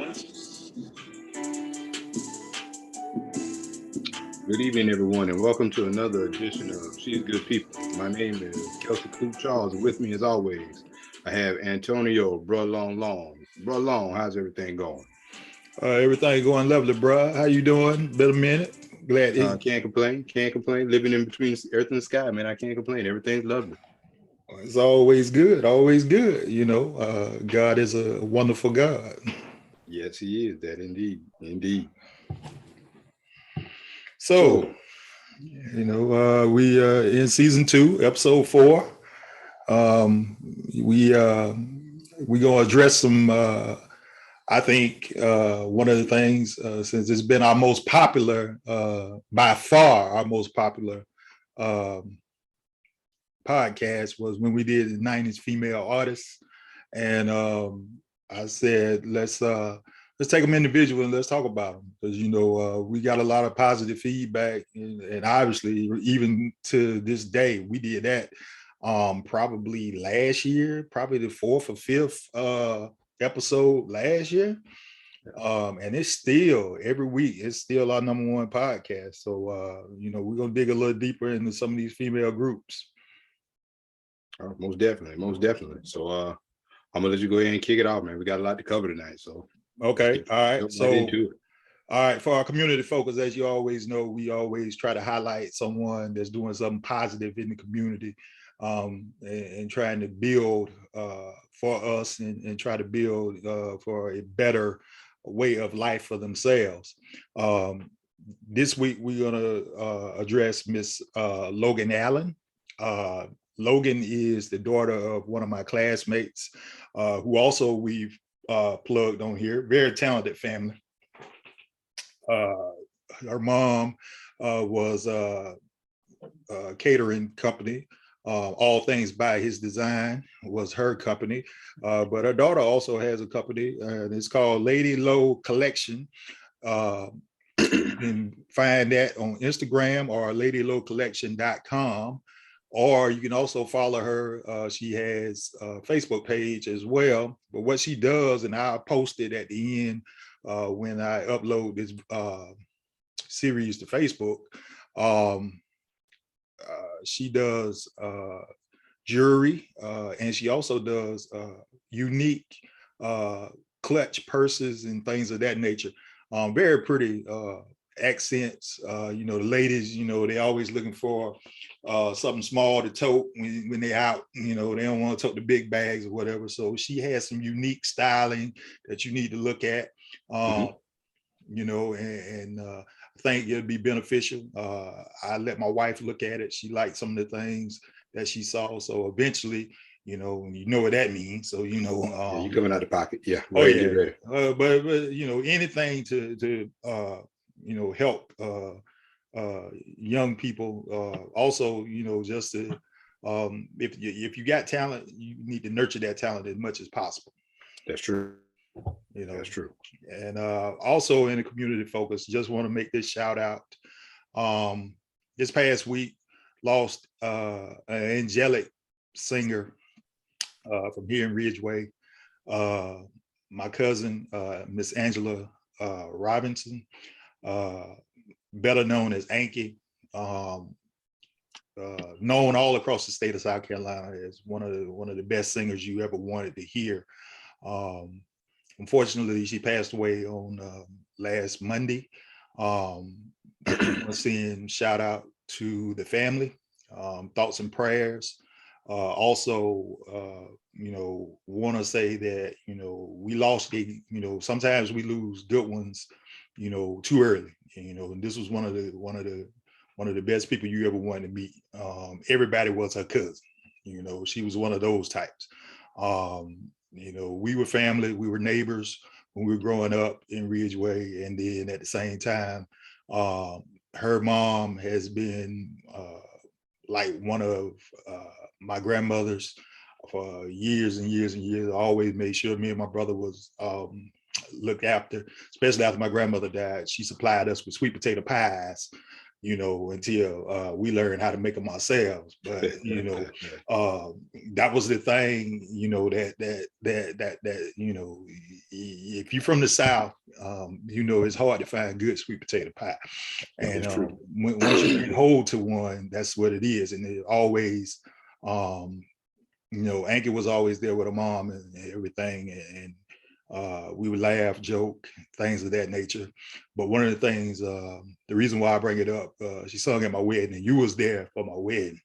Good evening, everyone, and welcome to another edition of She's Good People. My name is Kelsey Coop Charles, and with me, as always, I have Antonio, Bro Long Long. Bro Long, how's everything going? Everything going lovely, bro. How you doing? Been a minute. Glad it, Can't complain, can't complain. Living in between earth and sky, man, I can't complain. Everything's lovely. it's always good, always good. God is a wonderful God. Yes, he is that indeed, indeed. So, So, we in season 2, episode 4. Um, we gonna address some. I think one of the things since it's been our most popular, by far our most popular um, podcast was when we did the 90s female artists. And I said, let's take them individual and let's talk about them, because we got a lot of positive feedback, and obviously even to this day we did that probably last year, probably the 4th or 5th episode last year. And it's still every week, it's still our #1 podcast. So we're gonna dig a little deeper into some of these female groups. most definitely, most definitely. So, I'm gonna let you go ahead and kick it off, man. We got a lot to cover tonight, so Okay, all right. jump So, right into it. all right, for our community focus, as you always know, we always try to highlight someone that's doing something positive in the community, and trying to build for us, and try to build for a better way of life for themselves. This week, we're going to address Miss Logan Allen. Logan is the daughter of one of my classmates, who also we've plugged on here. Very talented family. Her mom was a catering company. All Things by His Design was her company. But her daughter also has a company, and it's called Lady Low Collection. You can find that on Instagram or ladylowcollection.com. Or you can also follow her. She has a Facebook page as well. But what she does, and I'll post it at the end when I upload this series to Facebook. She does jewelry, and she also does unique clutch purses and things of that nature. Very pretty accents. The ladies, they always looking for something small to tote when they're out. They don't want to tote the big bags or whatever. So she has some unique styling that you need to look at. And I think it'll be beneficial. I let my wife look at it. She liked some of the things that she saw. So eventually, you know what that means. So Yeah, you coming out the pocket. Yeah. Oh yeah. Get ready. But anything to help young people. Also, just to if you got talent, you need to nurture that talent as much as possible. That's true. That's true. And also in the community focus, just want to make this shout out. This past week, lost an angelic singer from here in Ridgeway. My cousin, Miss Angela Robinson, better known as Anki, known all across the state of South Carolina as one of the best singers you ever wanted to hear. Unfortunately, she passed away on last Monday. Seeing shout out to the family, thoughts and prayers. Also, want to say that we lost sometimes we lose good ones, too early. And this was one of the best people you ever wanted to meet. Everybody was her cousin. She was one of those types. We were family, we were neighbors when we were growing up in Ridgeway, and then at the same time, her mom has been like one of my grandmothers for years and years and years. I always made sure me and my brother was looked after, especially after my grandmother died. She supplied us with sweet potato pies until we learned how to make them ourselves. But that was the thing, that if you're from the South, it's hard to find good sweet potato pie. And once you get hold to one, that's what it is. And it always, Anki was always there with her mom and everything, and we would laugh, joke, things of that nature. But one of the things, the reason why I bring it up, she sung at my wedding, and you was there for my wedding,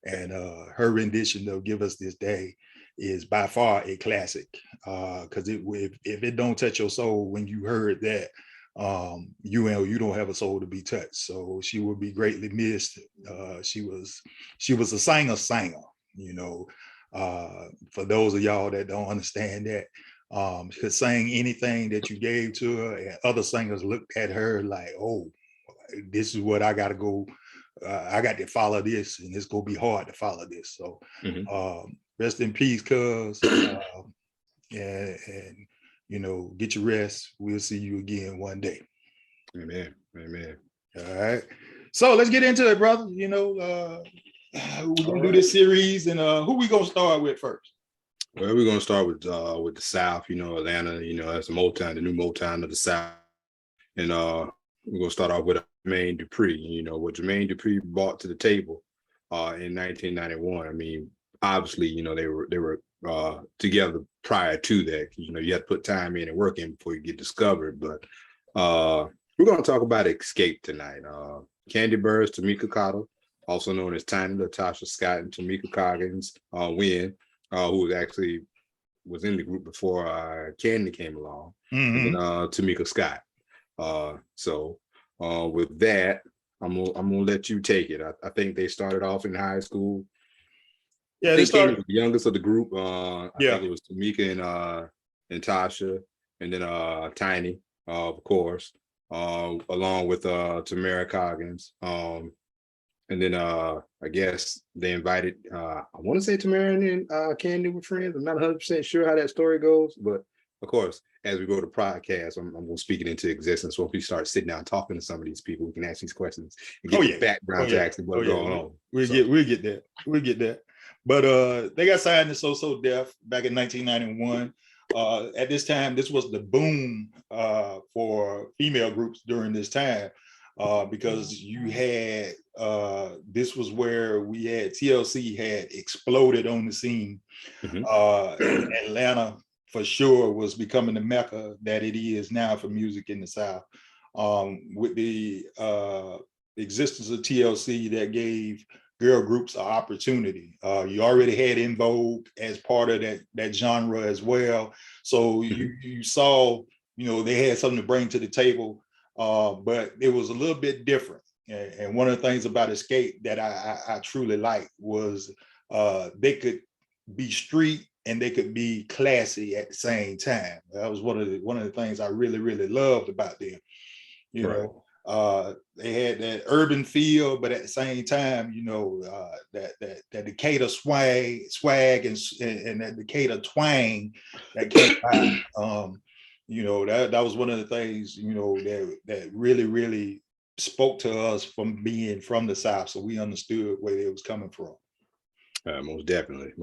and her rendition of "Give Us This Day" is by far a classic. Because if it don't touch your soul when you heard that, you don't have a soul to be touched. So she will be greatly missed. She was a singer. For those of y'all that don't understand that, she could sing anything that you gave to her, and other singers looked at her like, oh, this is what I got to go. I got to follow this, and it's gonna be hard to follow this. So rest in peace, cuz, and get your rest. We'll see you again one day. Amen. All right, so let's get into it, brother. We're gonna do this series, and who we gonna start with first? Well, we're gonna start with the South. Atlanta. That's the Motown, the new Motown of the South, and we're gonna start off with Jermaine Dupri. What Jermaine Dupri brought to the table in 1991. I mean, obviously, they were together prior to that. You have to put time in and work in before you get discovered. But we're gonna talk about XSCAPE tonight. Candy Burrs, Tamika Cottle, also known as Tiny, Latasha Scott, and Tamika Coggins, who actually was in the group before Candy came along, and then Tamika Scott. So with that, I'm gonna let you take it. I think they started off in high school. Yeah, they started the youngest of the group. I think it was Tamika and Tasha, and then Tiny, of course, along with Tamara Coggins. And then I guess they invited, I want to say Tamara and Candy were friends. I'm not 100% sure how that story goes, but of course, as we go to podcast, I'm going to speak it into existence. So if we start sitting down talking to some of these people, we can ask these questions and get the background to actually what's going on. We'll get that. But they got signed to So Def back in 1991. At this time, this was the boom for female groups during this time. Because you had this was where we had TLC had exploded on the scene. Atlanta for sure was becoming the mecca that it is now for music in the South. With the existence of TLC, that gave girl groups an opportunity. You already had En Vogue as part of that genre as well. So you saw, they had something to bring to the table. But it was a little bit different. And one of the things about XSCAPE that I truly liked was they could be street and they could be classy at the same time. That was one of the things I really, really loved about them. They had that urban feel, but at the same time, that Decatur swag and that Decatur twang that came out. That was one of the things, that really, really spoke to us from being from the South. So we understood where they was coming from. Most definitely.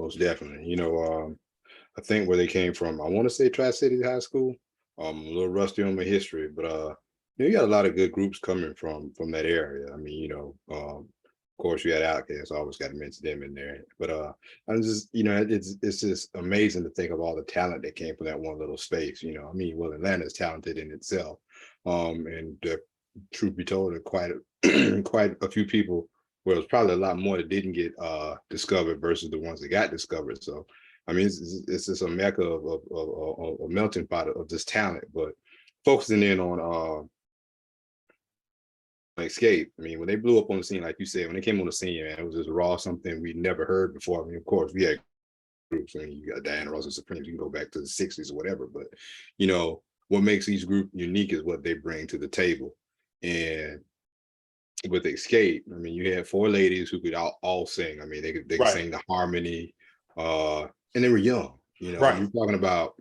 I think where they came from, I want to say Tri-City High School. I'm a little rusty on my history, but you got a lot of good groups coming from that area. I mean, of course, you had Outkast. I always got to mention them in there. But I'm just, it's just amazing to think of all the talent that came from that one little space. Atlanta is talented in itself, and truth be told, quite a few people. Well, it's probably a lot more that didn't get discovered versus the ones that got discovered. So, I mean, it's just a mecca of a melting pot of this talent. But focusing in on XSCAPE. I mean, when they blew up on the scene, like you said, when they came on the scene, man, it was just raw, something we'd never heard before. I mean, of course, we had groups. I mean, you got Diana Ross and Supremes. You can go back to the 60s or whatever. But, what makes each group unique is what they bring to the table. And with XSCAPE, I mean, you had four ladies who could all sing. I mean, they could sing the harmony, and they were young. You're talking about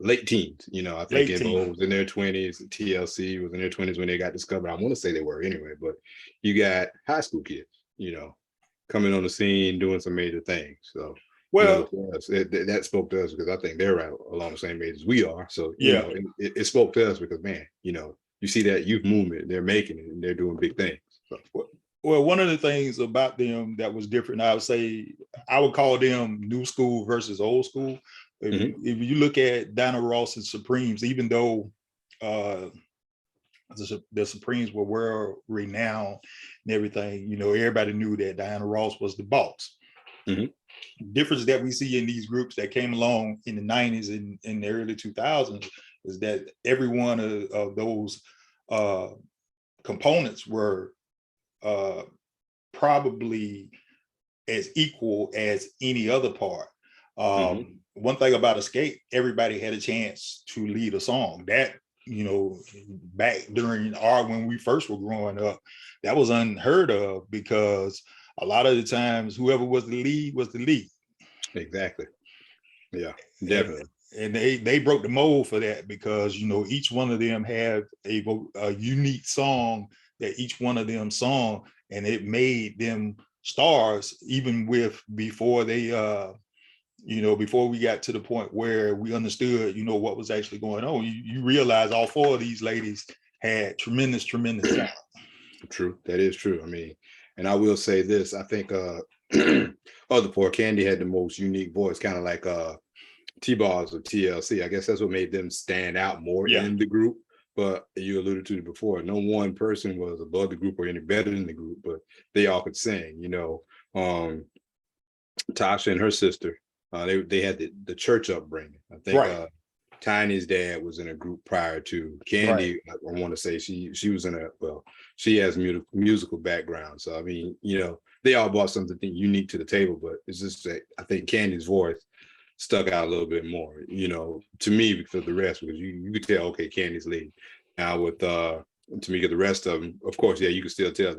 late teens. I think Late In teen. Vogue was in their 20s, TLC was in their 20s when they got discovered. I want to say they were anyway, but you got high school kids, coming on the scene, doing some major things. So, Well, for us, that spoke to us because I think they're right along the same age as we are. So, yeah. It spoke to us because, man, you see that youth movement, they're making it and they're doing big things. So. Well, one of the things about them that was different, I would say, I would call them new school versus old school. If you look at Diana Ross and Supremes, even though the Supremes were world renowned and everything, everybody knew that Diana Ross was the boss. Mm-hmm. Difference that we see in these groups that came along in the 90s and in the early 2000s is that every one of those components were probably as equal as any other part. One thing about XSCAPE, everybody had a chance to lead a song. That, back during when we first were growing up, that was unheard of because a lot of the times whoever was the lead was the lead. Exactly. Yeah, definitely. And they broke the mold for that because each one of them had a unique song that each one of them sung, and it made them stars even before they before we got to the point where we understood what was actually going on. You realize all four of these ladies had tremendous talent. True, that is true. I mean, and I will say this, I think other four, Candy had the most unique voice, kind of like T-Bars or TLC. I guess that's what made them stand out more in the group. But you alluded to it before, no one person was above the group or any better than the group, but they all could sing. Tasha and her sister, they had the church upbringing. I think Tiny's dad was in a group prior to Candy. I want to say she was in she has musical background. So I mean, they all brought something unique to the table, but it's just that I think Candy's voice stuck out a little bit more, to me, because the rest, because you could tell, okay, Candy's lead. Now with Tamika, the rest of them, of course, you could still tell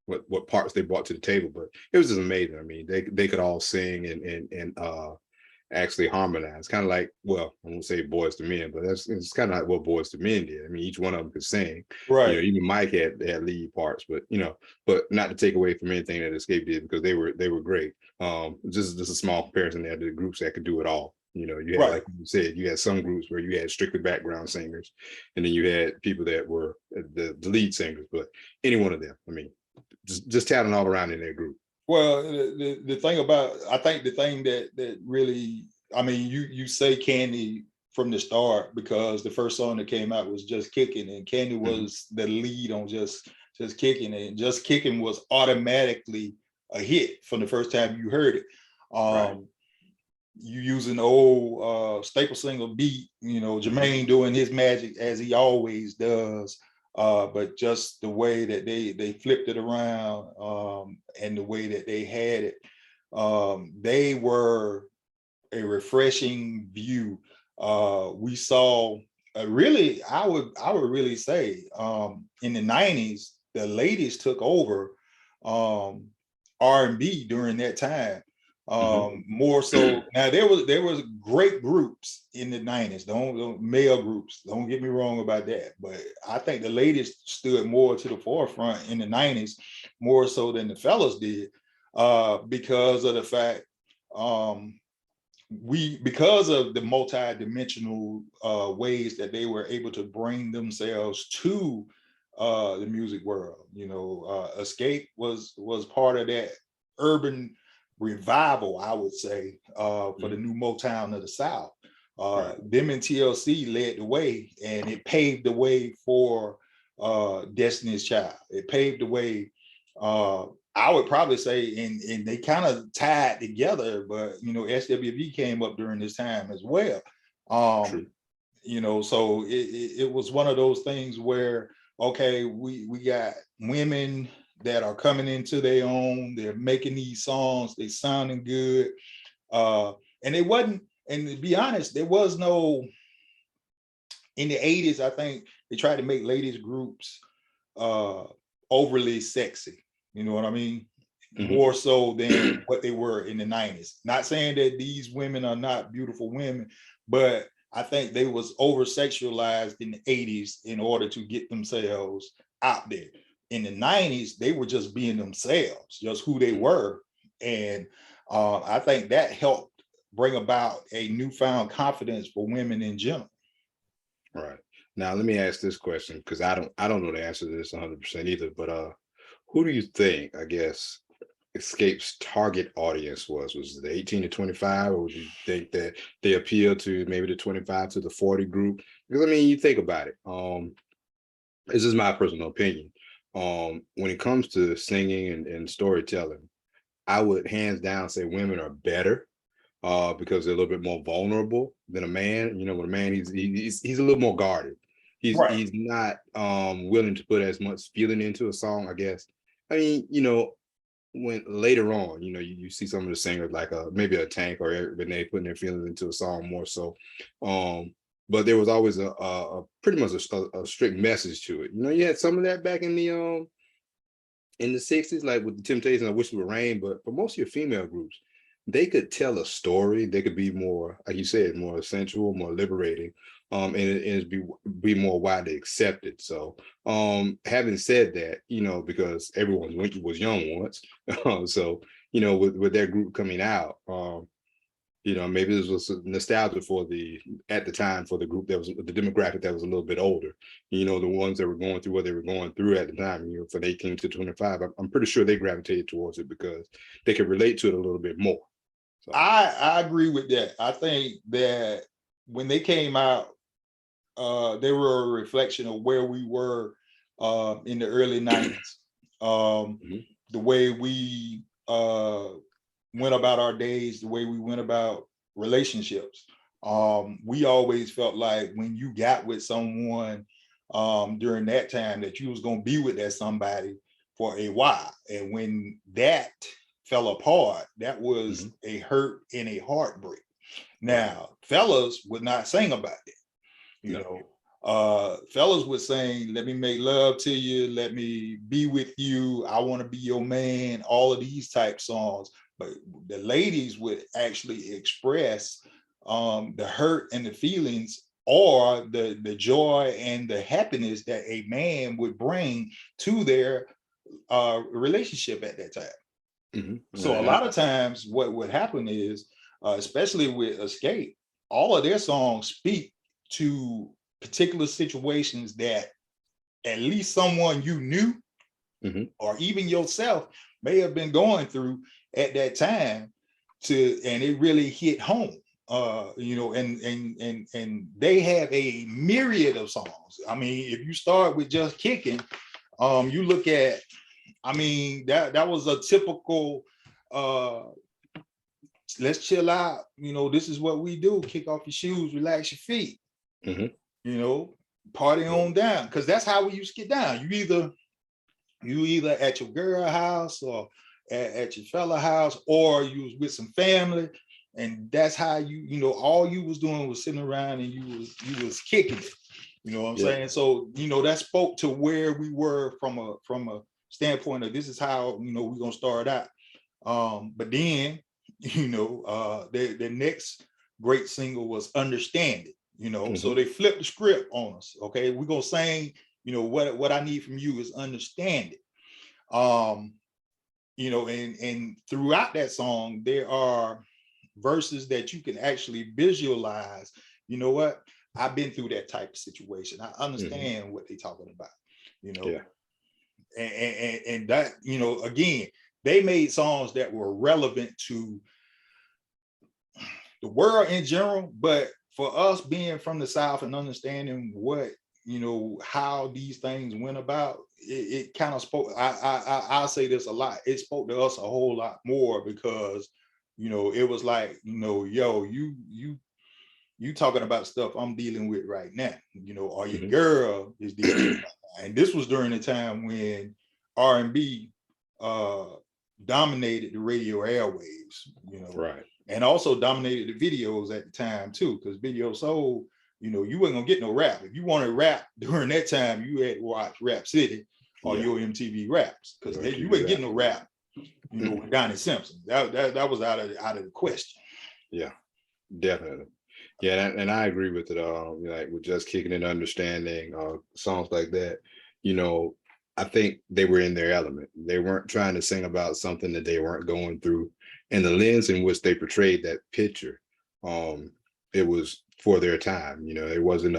what parts they brought to the table, but it was just amazing. I mean, they could all sing and actually harmonize, kind of like, well, I won't say Boys to Men, but it's kind of like what Boys to Men did. I mean, each one of them could sing. Right. Even Mike had lead parts, but not to take away from anything that XSCAPE did, because they were great. Just a small comparison there to the groups that could do it all. You had, like you said, you had some groups where you had strictly background singers, and then you had people that were the lead singers. But any one of them, I mean, just talent all around in their group. Well, the thing about, I think the thing that really, I mean, you say Candy from the start because the first song that came out was Just Kicking, and Candy was the lead on Just Kicking, and Just Kicking was automatically a hit from the first time you heard it. You using the old staple single beat, Jermaine doing his magic as he always does. But just the way that they flipped it around and the way that they had it, they were a refreshing view. We saw really, I would really say in the 90s, the ladies took over R&B during that time. More so. Now there was great groups in the 90s, don't male groups, don't get me wrong about that, but I think the ladies stood more to the forefront in the 90s, more so than the fellas did, because of the fact because of the multi-dimensional ways that they were able to bring themselves to the music world. XSCAPE was part of that urban revival, I would say, for the new Motown of the South. Them and TLC led the way, and it paved the way for Destiny's Child. It paved the way, I would probably say, and they kind of tied together, but SWV came up during this time as well. So it was one of those things where, okay, we got women that are coming into their own, they're making these songs, they sounding good. And it wasn't, and to be honest, there was no, in the 80s, I think they tried to make ladies groups overly sexy. You know what I mean? More so than what they were in the 90s. Not saying that these women are not beautiful women, but I think they was over sexualized in the 80s in order to get themselves out there. In the 90s, they were just being themselves, just who they were. And I think that helped bring about a newfound confidence for women in general. Right. Now let me ask this question, because I don't know the answer to this 100% either, but who do you think, I guess, XSCAPE's target audience was? Was it the 18 to 25, or would you think that they appeal to maybe the 25 to the 40 group? Because I mean, you think about it. This is my personal opinion. When it comes to singing and storytelling, I would hands down say women are better because they're a little bit more vulnerable than a man. You know, with a man, he's a little more guarded. Right. He's not willing to put as much feeling into a song, I guess. I mean, you know, when later on, you know, you see some of the singers like maybe a Tank or Eric Benet putting their feelings into a song more so. But there was always a pretty much a strict message to it. You know, you had some of that back in the 60s, like with the Temptations, I Wish It Would Rain, but for most of your female groups, they could tell a story. They could be more, like you said, more sensual, more liberating, and it be more widely accepted. So, having said that, you know, because everyone was young once, so you know, with their group coming out, you know, maybe this was nostalgia for at the time for the group that was the demographic that was a little bit older. You know, the ones that were going through what they were going through at the time. You know, from 18 to 25, I'm pretty sure they gravitated towards it because they could relate to it a little bit more. So. I agree with that. I think that when they came out, they were a reflection of where we were in the early 90s. The way we went about our days, the way we went about relationships. We always felt like when you got with someone during that time that you was going to be with that somebody for a while. And when that fell apart, that was a hurt and a heartbreak. Now, fellas would not sing about that. You know, fellas would sing, let me make love to you, let me be with you, I want to be your man, all of these type songs. But the ladies would actually express the hurt and the feelings or the joy and the happiness that a man would bring to their relationship at that time. So a lot of times what would happen is, especially with XSCAPE, all of their songs speak to particular situations that at least someone you knew or even yourself may have been going through at that time, and it really hit home. You know, and they have a myriad of songs. I mean, if you start with Just Kicking, you look at, I mean, that was a typical let's chill out, you know, this is what we do, kick off your shoes, relax your feet, you know, party on down, because that's how we used to get down. You either at your girl house or at your fella house, or you was with some family, and that's how you know, all you was doing was sitting around and you was kicking it. You know what I'm saying? So, you know, that spoke to where we were from a standpoint of this is how, you know, we're gonna start out. But then, you know, the next great single was Understand It, you know. So they flipped the script on us. Okay, we're gonna sing, you know, what I need from you is understand it. You know, and throughout that song, there are verses that you can actually visualize. You know what? I've been through that type of situation. I understand what they're talking about, you know. And that, you know, again, they made songs that were relevant to the world in general, but for us being from the South and understanding what, you know, how these things went about, it kind of spoke. I'll say this a lot. It spoke to us a whole lot more because, you know, it was like, you know, yo, you talking about stuff I'm dealing with right now, you know, or your girl is dealing with right now. And this was during the time when R&B dominated the radio airwaves, you know, and also dominated the videos at the time too, because video soul, you know, you wasn't gonna get no rap. If you wanted rap during that time, you had to watch Rap City or your MTV Raps, because you ain't getting no rap, you know, with Donnie Simpson. That was out of the question. Yeah, definitely. Yeah, and I agree with it. Like with just kicking and understanding songs like that, you know, I think they were in their element. They weren't trying to sing about something that they weren't going through, and the lens in which they portrayed that picture, um, it was for their time. You know, it wasn't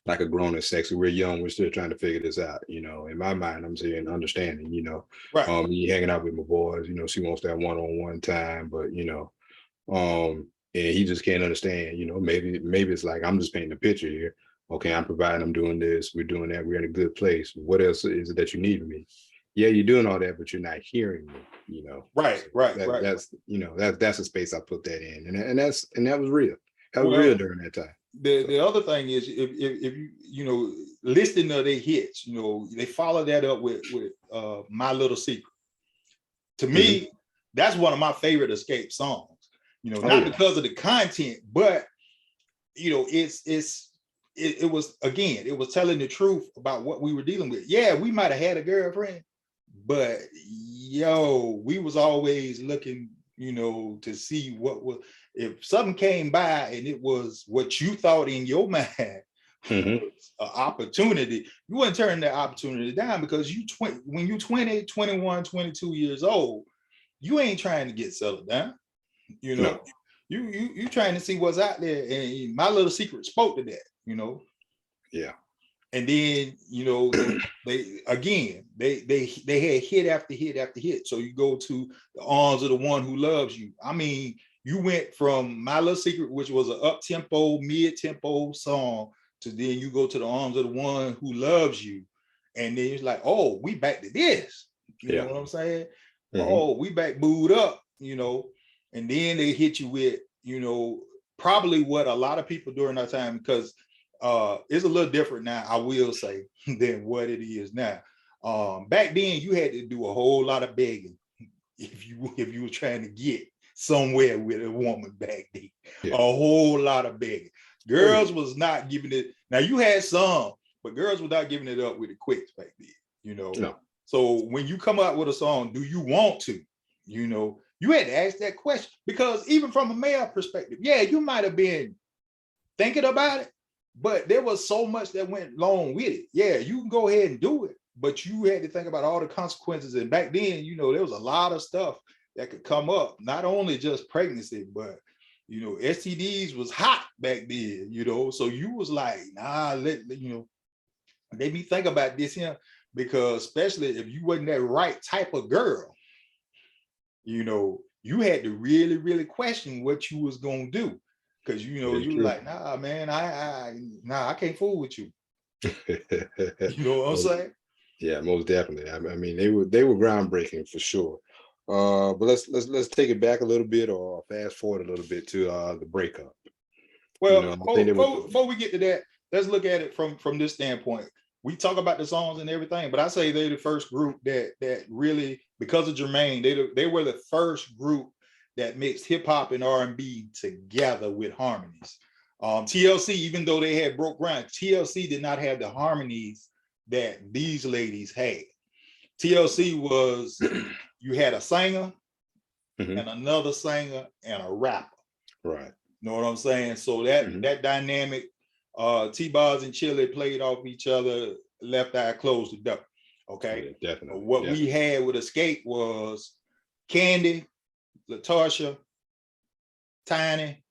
like a grown and sexy. We're young. We're still trying to figure this out. You know, in my mind, I'm saying understanding. You know, Right. you hanging out with my boys. You know, she wants that one-on-one time, but you know. And he just can't understand, you know, maybe it's like I'm just painting a picture here. Okay, I'm providing, I'm doing this, we're doing that, we're in a good place. What else is it that you need from me? Yeah, you're doing all that, but you're not hearing me, you know. Right, So right, right. that's you know, that's the space I put that in. And that was real. That was real Well, during that time. So the other thing is if you know listing of their hits, you know, they follow that up with My Little Secret. To mhm. me, that's one of my favorite Escape songs. You know, Oh not yeah. because of the content, but you know, it was again, it was telling the truth about what we were dealing with. Yeah, we might have had a girlfriend, but yo, we was always looking, you know, to see what was if something came by and it was what you thought in your mind Hmm. was an opportunity, you wouldn't turn that opportunity down because when you 20, 21, 22 years old, you ain't trying to get settled down, you know. No. You trying to see what's out there, and My Little Secret spoke to that, you know. Yeah. And then you know they again they had hit after hit after hit. So you go to The Arms of the One Who Loves You. I mean, you went from My Little Secret, which was an up tempo, mid tempo song, to then you go to The Arms of the One Who Loves You, and then it's like, oh, we back to this. You know Yeah. what I'm saying? Hmm. Oh, we back booed up. You know, and then they hit you with, you know, probably what a lot of people during that time, because it's a little different now, I will say, than what it is now. Back then, you had to do a whole lot of begging if you were trying to get somewhere with a woman back then. A Yeah. whole lot of begging. Oh yeah. Girls was not giving it. Now you had some, but girls were not giving it up with the quicks back then. You know. No. So when you come out with a song, do you want to? You know, you had to ask that question because even from a male perspective, yeah, you might have been thinking about it, but there was so much that went along with it. Yeah, you can go ahead and do it, but you had to think about all the consequences. And back then, you know, there was a lot of stuff that could come up, not only just pregnancy, but you know, STDs was hot back then, you know. So you was like, nah, you know, let me think about this here, because especially if you wasn't that right type of girl, you know, you had to really, really question what you was gonna do. Cause you know, Very you were true. like, nah, man, I can't fool with you. You know what I'm Well, saying? yeah, most definitely. I mean, they were groundbreaking for sure. But let's take it back a little bit or fast forward a little bit to the breakup. You Well, know, I think there was. before we get to that, let's look at it from this standpoint. We talk about the songs and everything, but I say they're the first group that really, because of Jermaine, they were the first group that mixed hip hop and R&B together with harmonies. TLC, even though they had broke ground, TLC did not have the harmonies that these ladies had. TLC was, you had a singer Mhm. and another singer and a rapper. Right. You know what I'm saying? So that Hmm. that dynamic, T-Bars and Chili played off each other, left eye closed the door. Okay. Yeah, definitely, What we definitely. had with Escape was Candy, Latasha, Tiny,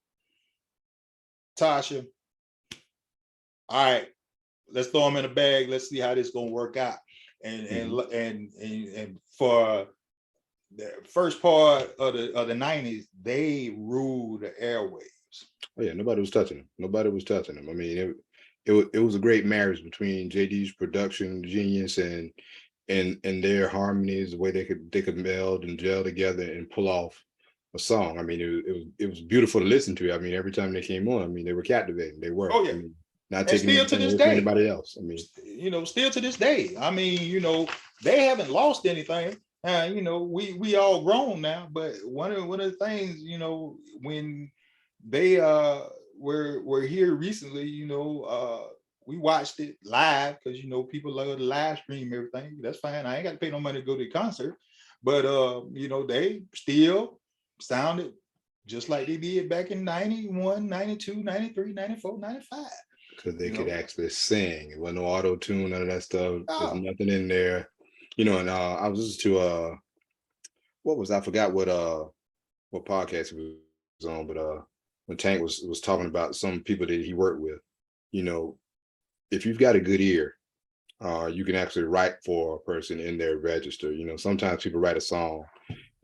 Tasha. All right, let's throw them in a bag. Let's see how this gonna work out. And and Hmm. and for the first part of the 90s, they ruled the airwaves. Oh yeah, nobody was touching him. Nobody was touching him. I mean, it was a great marriage between JD's production genius and their harmonies, the way they could meld and gel together and pull off a song. I mean, it was beautiful to listen to. I mean, every time they came on, I mean, they were captivating. They were. Oh I yeah. mean, not And taking still to anything this away from day, anybody else. I mean, you know, still to this day. I mean, you know, they haven't lost anything. You know, we all grown now, but one of the things, you know, when they were here recently, you know, we watched it live because you know people love to live stream everything. That's fine. I ain't got to pay no money to go to the concert, but you know, they still sounded just like they did back in 91, 92, 93, 94, 95. Because they could actually sing. It wasn't no auto tune, none of that stuff. There's nothing in there. And I was listening to I forgot what podcast it was on, but when Tank was talking about some people that he worked with, if you've got a good ear, you can actually write for a person in their register. Sometimes people write a song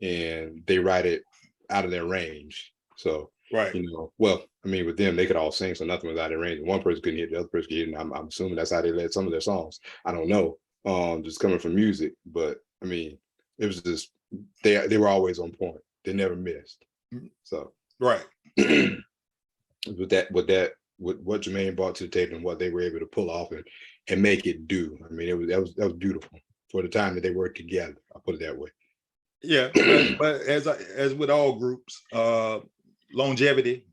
and they write it out of their range. So, right. Well, I mean, with them, they could all sing, so nothing was out of their range. One person couldn't hit, the other person could hit, and I'm assuming that's how they led some of their songs. I don't know, just coming from music, but I mean, it was just they were always on point. They never missed. So, right. with what Jermaine brought to the table and what they were able to pull off and make it do. I mean, that was beautiful for the time that they worked together. I'll put it that way. Yeah, but as with all groups, longevity,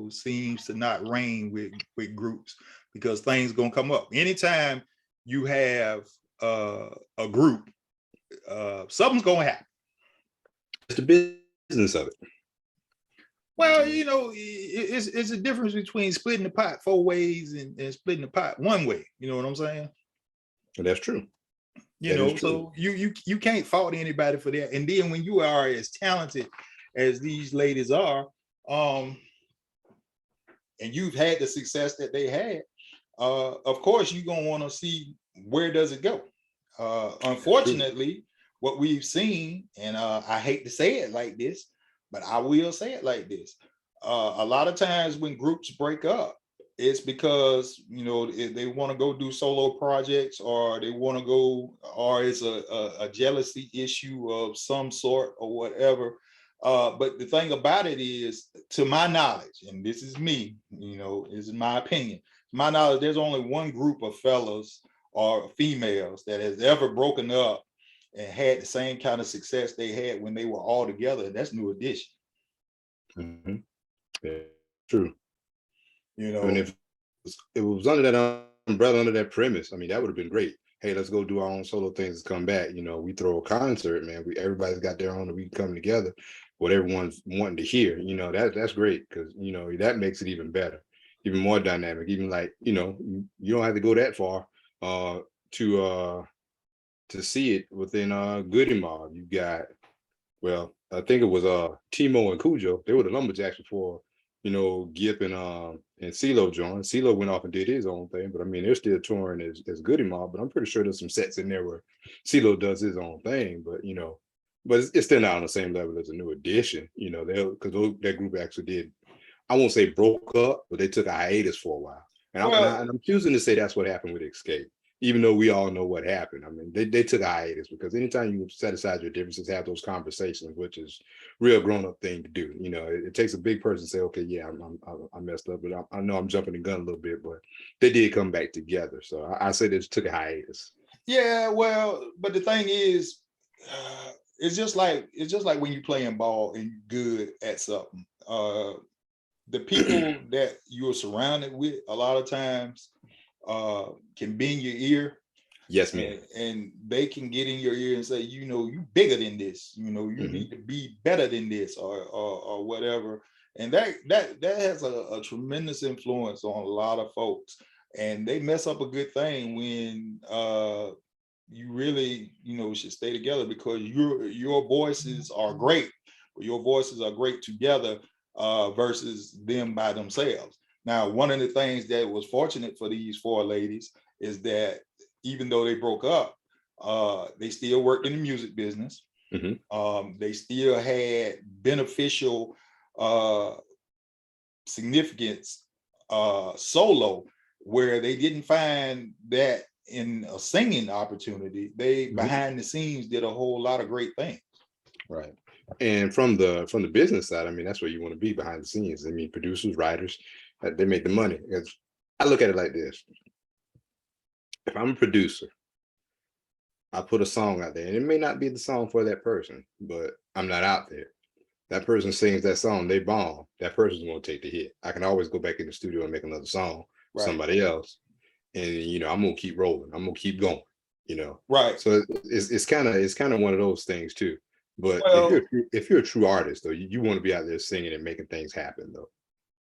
seems to not reign with groups, because things gonna come up. Anytime you have a group, something's gonna happen. It's the business of it. Well, it's a difference between splitting the pot 4 ways and splitting the pot 1 way. You know what I'm saying? Well, that's true. So you can't fault anybody for that. And then when you are as talented as these ladies are, and you've had the success that they had, of course you're gonna want to see where does it go. Unfortunately, what we've seen, and I hate to say it like this, but I will say it like this: a lot of times when groups break up, it's because they want to go do solo projects, or they want to go, or it's a jealousy issue of some sort or whatever. But the thing about it is, to my knowledge, and this is me, this is my opinion, to my knowledge, there's only one group of fellas or females that has ever broken up and had the same kind of success they had when they were all together. And that's New Edition. Mm-hmm. Yeah, true. And if it was under that umbrella, under that premise, I mean, that would have been great. Hey, let's go do our own solo things and come back. We throw a concert, man. Everybody's got their own, and we come together, what everyone's wanting to hear. That's great, because that makes it even better, even more dynamic. Even like you don't have to go that far to see it within Goody Mob. You got, well, I think it was Timo and Cujo. They were the lumberjacks before Gip and CeeLo joined. CeeLo went off and did his own thing, but I mean, they're still touring as Goody Mob. But I'm pretty sure there's some sets in there where CeeLo does his own thing. But but it's still not on the same level as a New Edition. Because that group actually did, I won't say broke up, but they took a hiatus for a while. And I'm choosing to say that's what happened with XSCAPE, even though we all know what happened. I mean, they took a hiatus, because anytime you set aside your differences, have those conversations, which is real grown-up thing to do. It takes a big person to say, okay, yeah, I messed up, but I know I'm jumping the gun a little bit, but they did come back together. So I say they took a hiatus. Yeah, well, but the thing is, it's just like when you're playing ball and you're good at something. The people that you're surrounded with, a lot of times, can be in your ear. Yes, ma'am. And they can get in your ear and say, you bigger than this, you need to be better than this, or whatever. And that has a tremendous influence on a lot of folks. And they mess up a good thing when you really, should stay together, because your voices are great. Your voices are great together versus them by themselves. Now, one of the things that was fortunate for these 4 ladies is that even though they broke up, they still worked in the music business. Mm-hmm. They still had beneficial significance solo, where they didn't find that in a singing opportunity. They behind the scenes did a whole lot of great things. Right. And from the business side, I mean, that's where you want to be, behind the scenes. I mean, producers, writers, they make the money. I look at it like this: if I'm a producer, I put a song out there, and it may not be the song for that person, but I'm not out there. That person sings that song, they bomb. That person's going to take the hit. I can always go back in the studio and make another song for somebody else, and I'm gonna keep rolling. I'm gonna keep going. Right. So it's kind of one of those things too. But Well, if you're a true artist though, you want to be out there singing and making things happen though.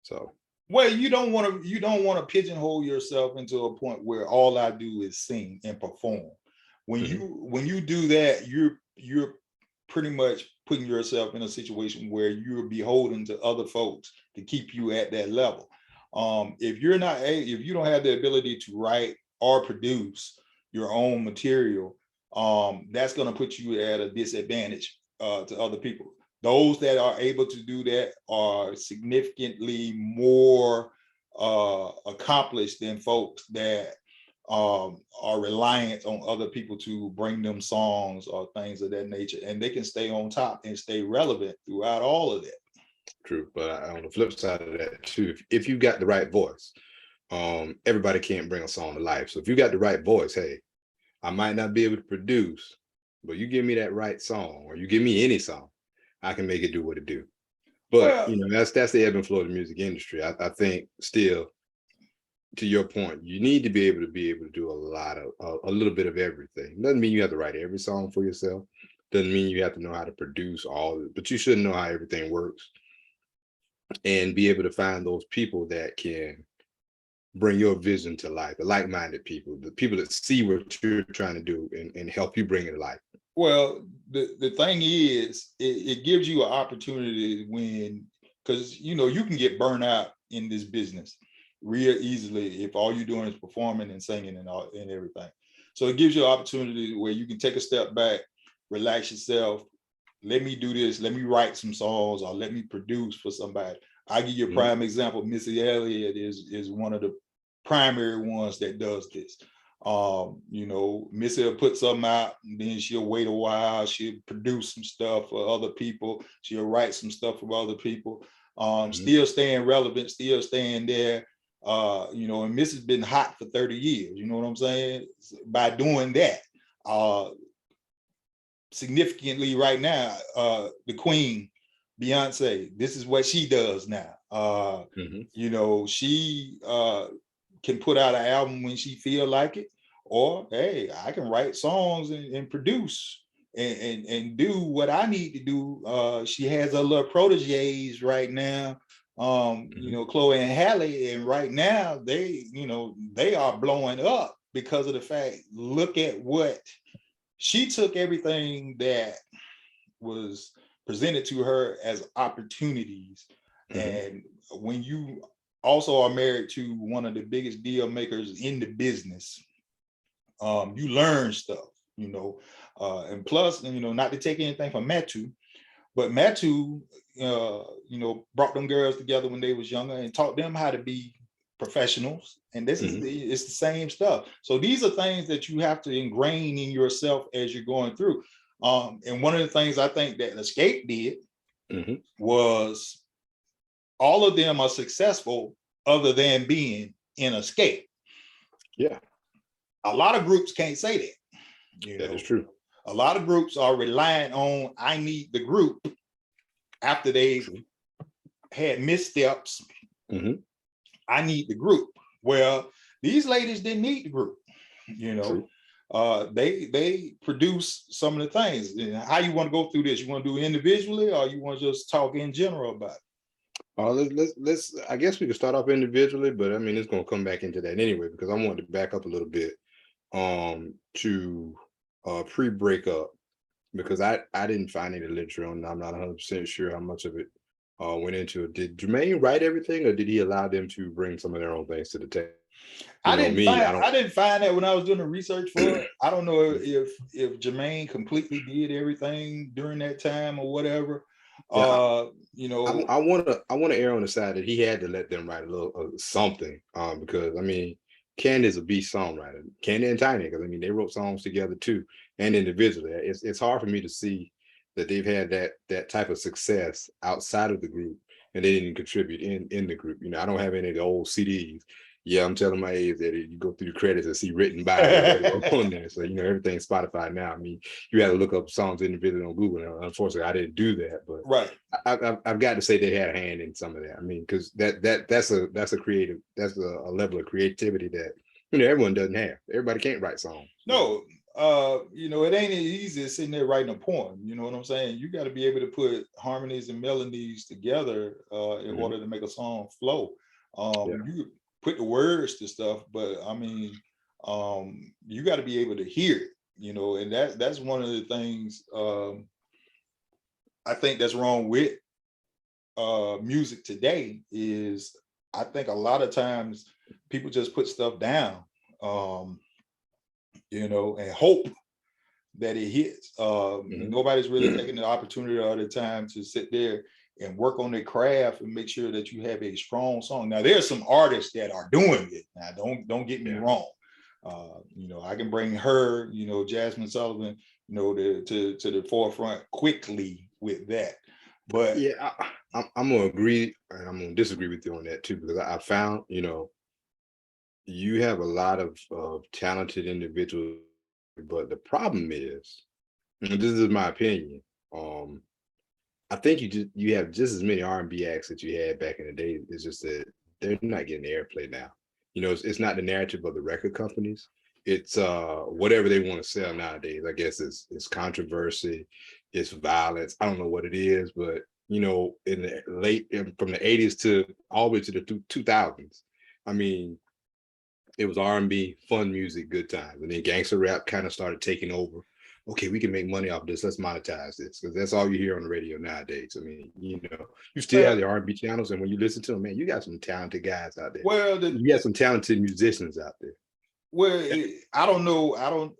So well, you don't want to pigeonhole yourself into a point where all I do is sing and perform. When you do that, you're pretty much putting yourself in a situation where you're beholden to other folks to keep you at that level. If you don't have the ability to write or produce your own material, that's going to put you at a disadvantage to other people. Those that are able to do that are significantly more accomplished than folks that are reliant on other people to bring them songs or things of that nature, and they can stay on top and stay relevant throughout all of that. true, but on the flip side of that too, if you got the right voice, everybody can't bring a song to life. So if you got the right voice, hey, I might not be able to produce, but you give me that right song, or you give me any song, I can make it do what it do. But Well, that's the ebb and flow of the music industry. I think still, to your point, you need to be able to do a little bit of everything. Doesn't mean you have to write every song for yourself. Doesn't mean you have to know how to produce all of it, but you should know how everything works and be able to find those people that can bring your vision to life, the like-minded people, the people that see what you're trying to do and help you bring it to life. well, the thing is, it gives you an opportunity because you can get burnt out in this business real easily if all you're doing is performing and singing and everything. So it gives you an opportunity where you can take a step back, relax yourself. Let me do this. Let me write some songs, or let me produce for somebody. I give you a prime example. Missy Elliott is one of the primary ones that does this. Missy will put something out, and then she'll wait a while. She'll produce some stuff for other people. She'll write some stuff for other people. Still staying relevant, still staying there. And Missy's been hot for 30 years. You know what I'm saying? By doing that, significantly right now, the Queen, Beyonce, this is what she does now. She can put out an album when she feel like it, or hey, I can write songs and produce and do what I need to do. She has her little proteges right now, Chloe and Halle, and right now they are blowing up because of the fact, look at what she took, everything that was presented to her as opportunities. And when you also are married to one of the biggest deal makers in the business, you learn stuff, and plus, not to take anything from Matu, but Matu, brought them girls together when they was younger and taught them how to be professionals. And this it's the same stuff. So these are things that you have to ingrain in yourself as you're going through. And one of the things I think that XSCAPE did was, all of them are successful other than being in XSCAPE. Yeah. A lot of groups can't say that. That is true. A lot of groups are relying on, I need the group after they've had missteps. I need the group. Well, these ladies didn't need the group. They produce some of the things. How you want to go through this? You want to do it individually, or you want to just talk in general about it? Let's I guess we could start off individually, but I mean, it's going to come back into that anyway, because I wanted to back up a little bit to pre-breakup, because I didn't find any literature on it. I'm not 100% sure how much of it went into it. Did Jermaine write everything, or did he allow them to bring some of their own things to the table? I didn't find that when I was doing the research for it. I don't know if Jermaine completely did everything during that time or whatever. I want to err on the side that he had to let them write a little something, because I mean, Candy's a beast songwriter. Candy and Tiny, because I mean, they wrote songs together too, and individually. It's hard for me to see that they've had that type of success outside of the group and they didn't contribute in the group. I don't have any of the old CDs. Yeah, I'm telling my age that you go through the credits and see written by on there. So everything's Spotify now. I mean, you have to look up songs individually on Google. And unfortunately, I didn't do that, but right. I've got to say they had a hand in some of that. I mean, because that's a level of creativity that everyone doesn't have. Everybody can't write songs. No, you know, it ain't as easy as sitting there writing a poem. You know what I'm saying? You got to be able to put harmonies and melodies together in order to make a song flow. You put the words to stuff, but I mean, you got to be able to hear it. You know, and that's one of the things I think that's wrong with music today is I think a lot of times people just put stuff down, you know, and hope that it hits. Nobody's really taking the opportunity all the time to sit there and work on their craft and make sure that you have a strong song. Now, there's some artists that are doing it. Now, don't get me wrong. You know, I can bring her, you know, Jasmine Sullivan, you know, to the forefront quickly with that. But yeah, I'm gonna agree and I'm gonna disagree with you on that too, because I found, you know, you have a lot of talented individuals, but the problem is, and this is my opinion, I think you have just as many R&B acts that you had back in the day. It's just that they're not getting the airplay now. You know, it's not the narrative of the record companies. It's whatever they want to sell nowadays. I guess it's controversy, it's violence. I don't know what it is, but you know, in the from the 80s to all the way to the 2000s, I mean, it was R&B, fun music, good times, and then gangster rap kind of started taking over. Okay, we can make money off this. Let's monetize this, because that's all you hear on the radio nowadays. I mean, you know, you still have the R&B channels, and when you listen to them, man, you got some talented guys out there. Well, you got some talented musicians out there. Well, I don't know.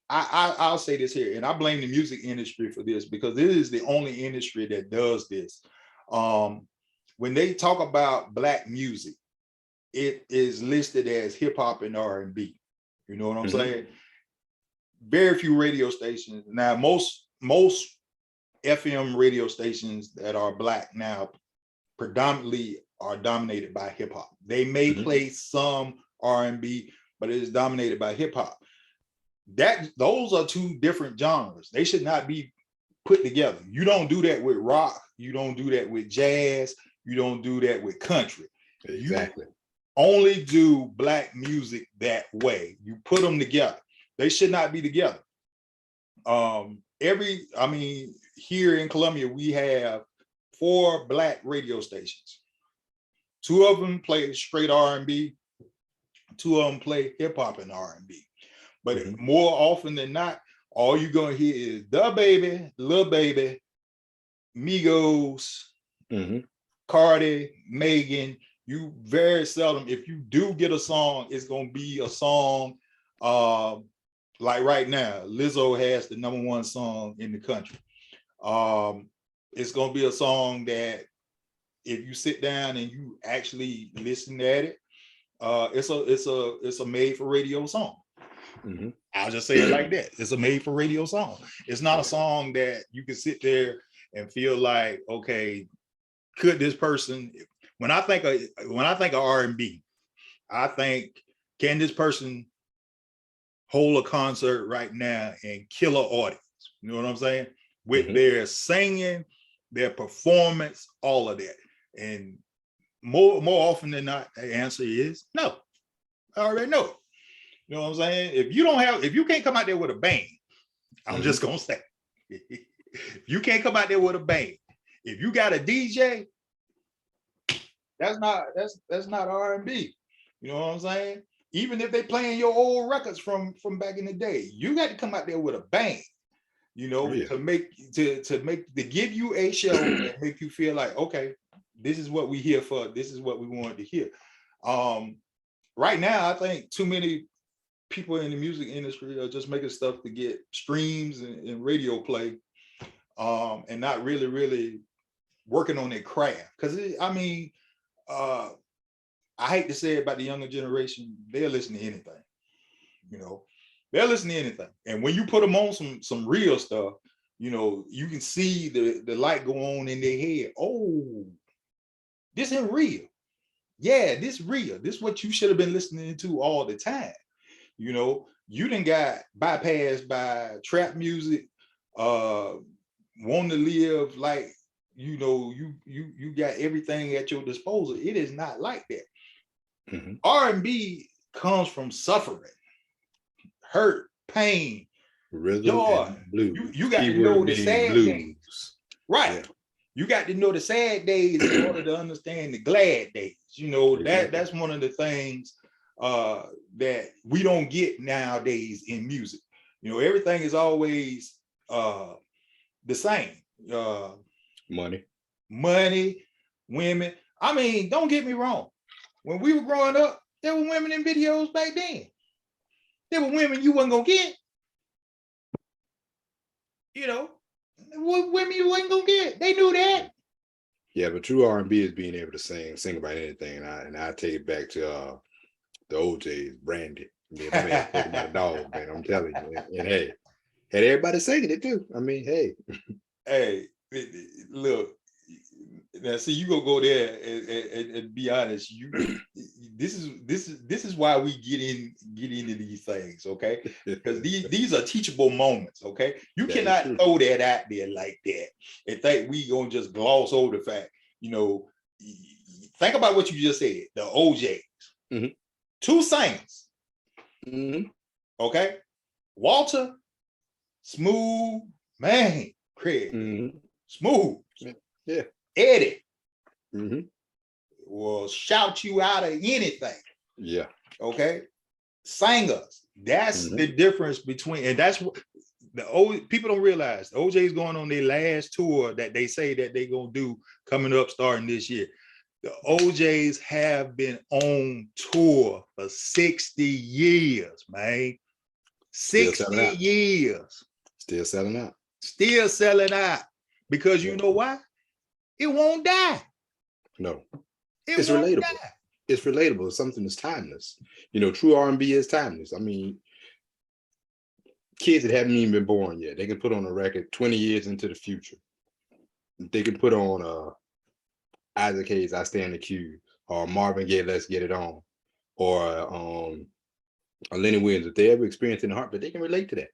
I'll say this here, and I blame the music industry for this because it is the only industry that does this. When they talk about Black music, it is listed as hip hop and R&B. You know what I'm saying? Very few radio stations now. Most FM radio stations that are Black now predominantly are dominated by hip hop. They may play some R&B, but it is dominated by hip hop. Those are two different genres. They should not be put together. You don't do that with rock. You don't do that with jazz. You don't do that with country. Exactly. You only do Black music that way. You put them together. They should not be together. Here in Columbia, we have 4 Black radio stations. 2 of them play straight R&B. 2 of them play hip hop and R&B. But more often than not, all you're gonna hear is Da Baby, Lil Baby, Migos, Cardi, Megan. You very seldom, if you do get a song, it's gonna be a song like right now, Lizzo has the #1 song in the country. It's gonna be a song that if you sit down and you actually listen at it, it's a made for radio song. I'll just say it like that. It's a made for radio song. It's not a song that you can sit there and feel like, okay, could this person? When I think of R&B, I think, can this person hold a concert right now and kill an audience? You know what I'm saying? With their singing, their performance, all of that. And more often than not, the answer is no. I already know it. You know what I'm saying? If you can't come out there with a bang, I'm just gonna say, if you can't come out there with a bang, if you got a DJ, that's not R&B. You know what I'm saying? Even if they playing your old records from back in the day, you got to come out there with a bang, you know, to give you a show and make you feel like, okay, this is what we here for. This is what we wanted to hear. Right now, I think too many people in the music industry are just making stuff to get streams and radio play, and not really working on their craft. Because I hate to say it about the younger generation, they'll listen to anything. You know, they'll listen to anything. And when you put them on some real stuff, you know, you can see the light go on in their head. Oh, this ain't real. Yeah, this real. This is what you should have been listening to all the time. You know, you done got bypassed by trap music, wanting to live like, you know, you got everything at your disposal. It is not like that. R&B comes from suffering, hurt, pain, Rhythm joy. and blues. You got to Keyword know the being sad days. blues. Right. Yeah. You got to know the sad days in order to understand the glad days. You know, Exactly. that's one of the things that we don't get nowadays in music. You know, everything is always the same. Money. Money, women. I mean, don't get me wrong. When we were growing up, there were women in videos back then. There were women you wasn't gonna get. You know, what women you wasn't gonna get. They knew that. Yeah, but true R&B is being able to sing about anything, and I take it back to the OJ's Brandy. Man, that man talking about a dog, man. I'm telling you, and hey, had everybody singing it too. I mean, hey, hey, look. Now, see, you gonna go there and be honest. This is why we get into these things, okay? Because these are teachable moments, okay? You cannot throw that out there like that and think we gonna just gloss over the fact. You know, think about what you just said. The OJs, mm-hmm. 2 singers, mm-hmm. okay? Walter, smooth man, Craig, mm-hmm. smooth, yeah. Eddie mm-hmm. will shout you out of anything. Yeah. Okay. Singers. That's the difference between, and that's what the people don't realize. The OJ's going on their last tour that they say that they're gonna do coming up starting this year. The OJ's have been on tour for 60 years, man. 60 years. Still selling out. Still selling out. Because you know why? It won't die. No, it's relatable. Die. It's relatable. It's something that's timeless. You know, true R&B is timeless. I mean, kids that haven't even been born yet, they can put on a record 20 years into the future. They can put on Isaac Hayes' "I Stand Accused," or Marvin Gaye, "Let's Get It On," or Lenny Williams. If they ever experienced in the heart, but they can relate to that.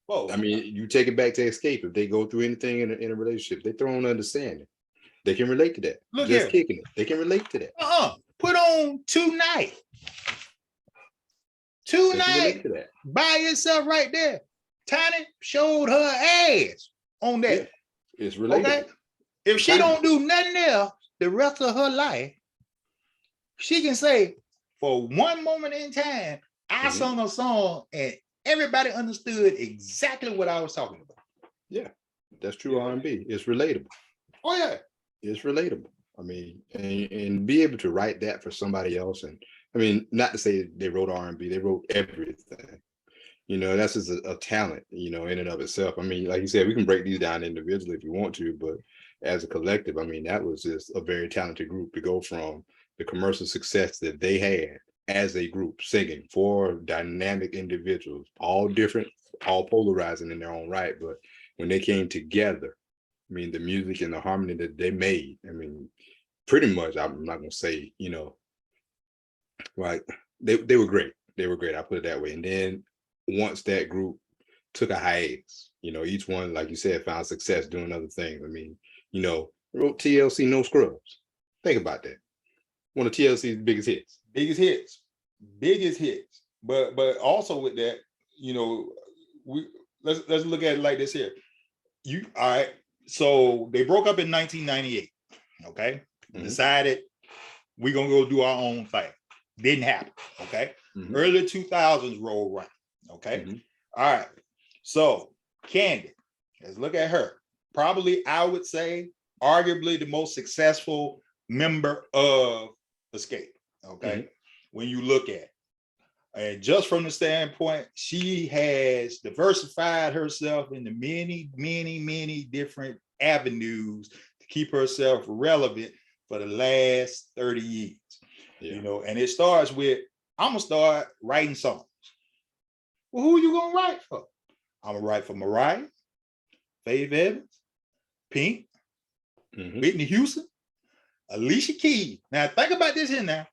Whoa. I mean, you take it back to XSCAPE. If they go through anything in a relationship, they throw on understanding. They can relate to that. Look just here. Kicking it. They can relate to that. Put on Tonight. Tonight by yourself right there. Tiny showed her ass on that. Yeah, it's relatable. Okay? If she don't do nothing else the rest of her life, she can say, for one moment in time, I sung a song and everybody understood exactly what I was talking about. Yeah, that's true R&B. It's relatable. Oh yeah. It's relatable. I mean, and be able to write that for somebody else. And I mean, not to say they wrote R&B, they wrote everything. You know, that's just a talent, you know, in and of itself. I mean, like you said, we can break these down individually if you want to, but as a collective, I mean, that was just a very talented group to go from the commercial success that they had as a group, singing, 4 dynamic individuals, all different, all polarizing in their own right. But when they came together, I mean, the music and the harmony that they made, I mean, pretty much, I'm not going to say, you know, like they were great. They were great. I put it that way. And then once that group took a hiatus, you know, each one, like you said, found success doing other things. I mean, you know, wrote TLC No Scrubs. Think about that. One of TLC's biggest hits. Biggest hits. But also with that, you know, let's look at it like this here. All right. So they broke up in 1998. Okay. Decided we're gonna go do our own thing. Didn't happen. Okay. Early 2000s roll around. Okay. All right. So Candy, let's look at her. Probably, I would say, arguably the most successful member of XSCAPE. Okay. When you look at it. And just from the standpoint, she has diversified herself into many, many, many different avenues to keep herself relevant for the last 30 years. Yeah. You know, and it starts with, I'm gonna start writing songs. Well, who are you gonna write for? I'm gonna write for Mariah, Faith Evans, Pink, Whitney Houston, Alicia Keys. Now think about this here now.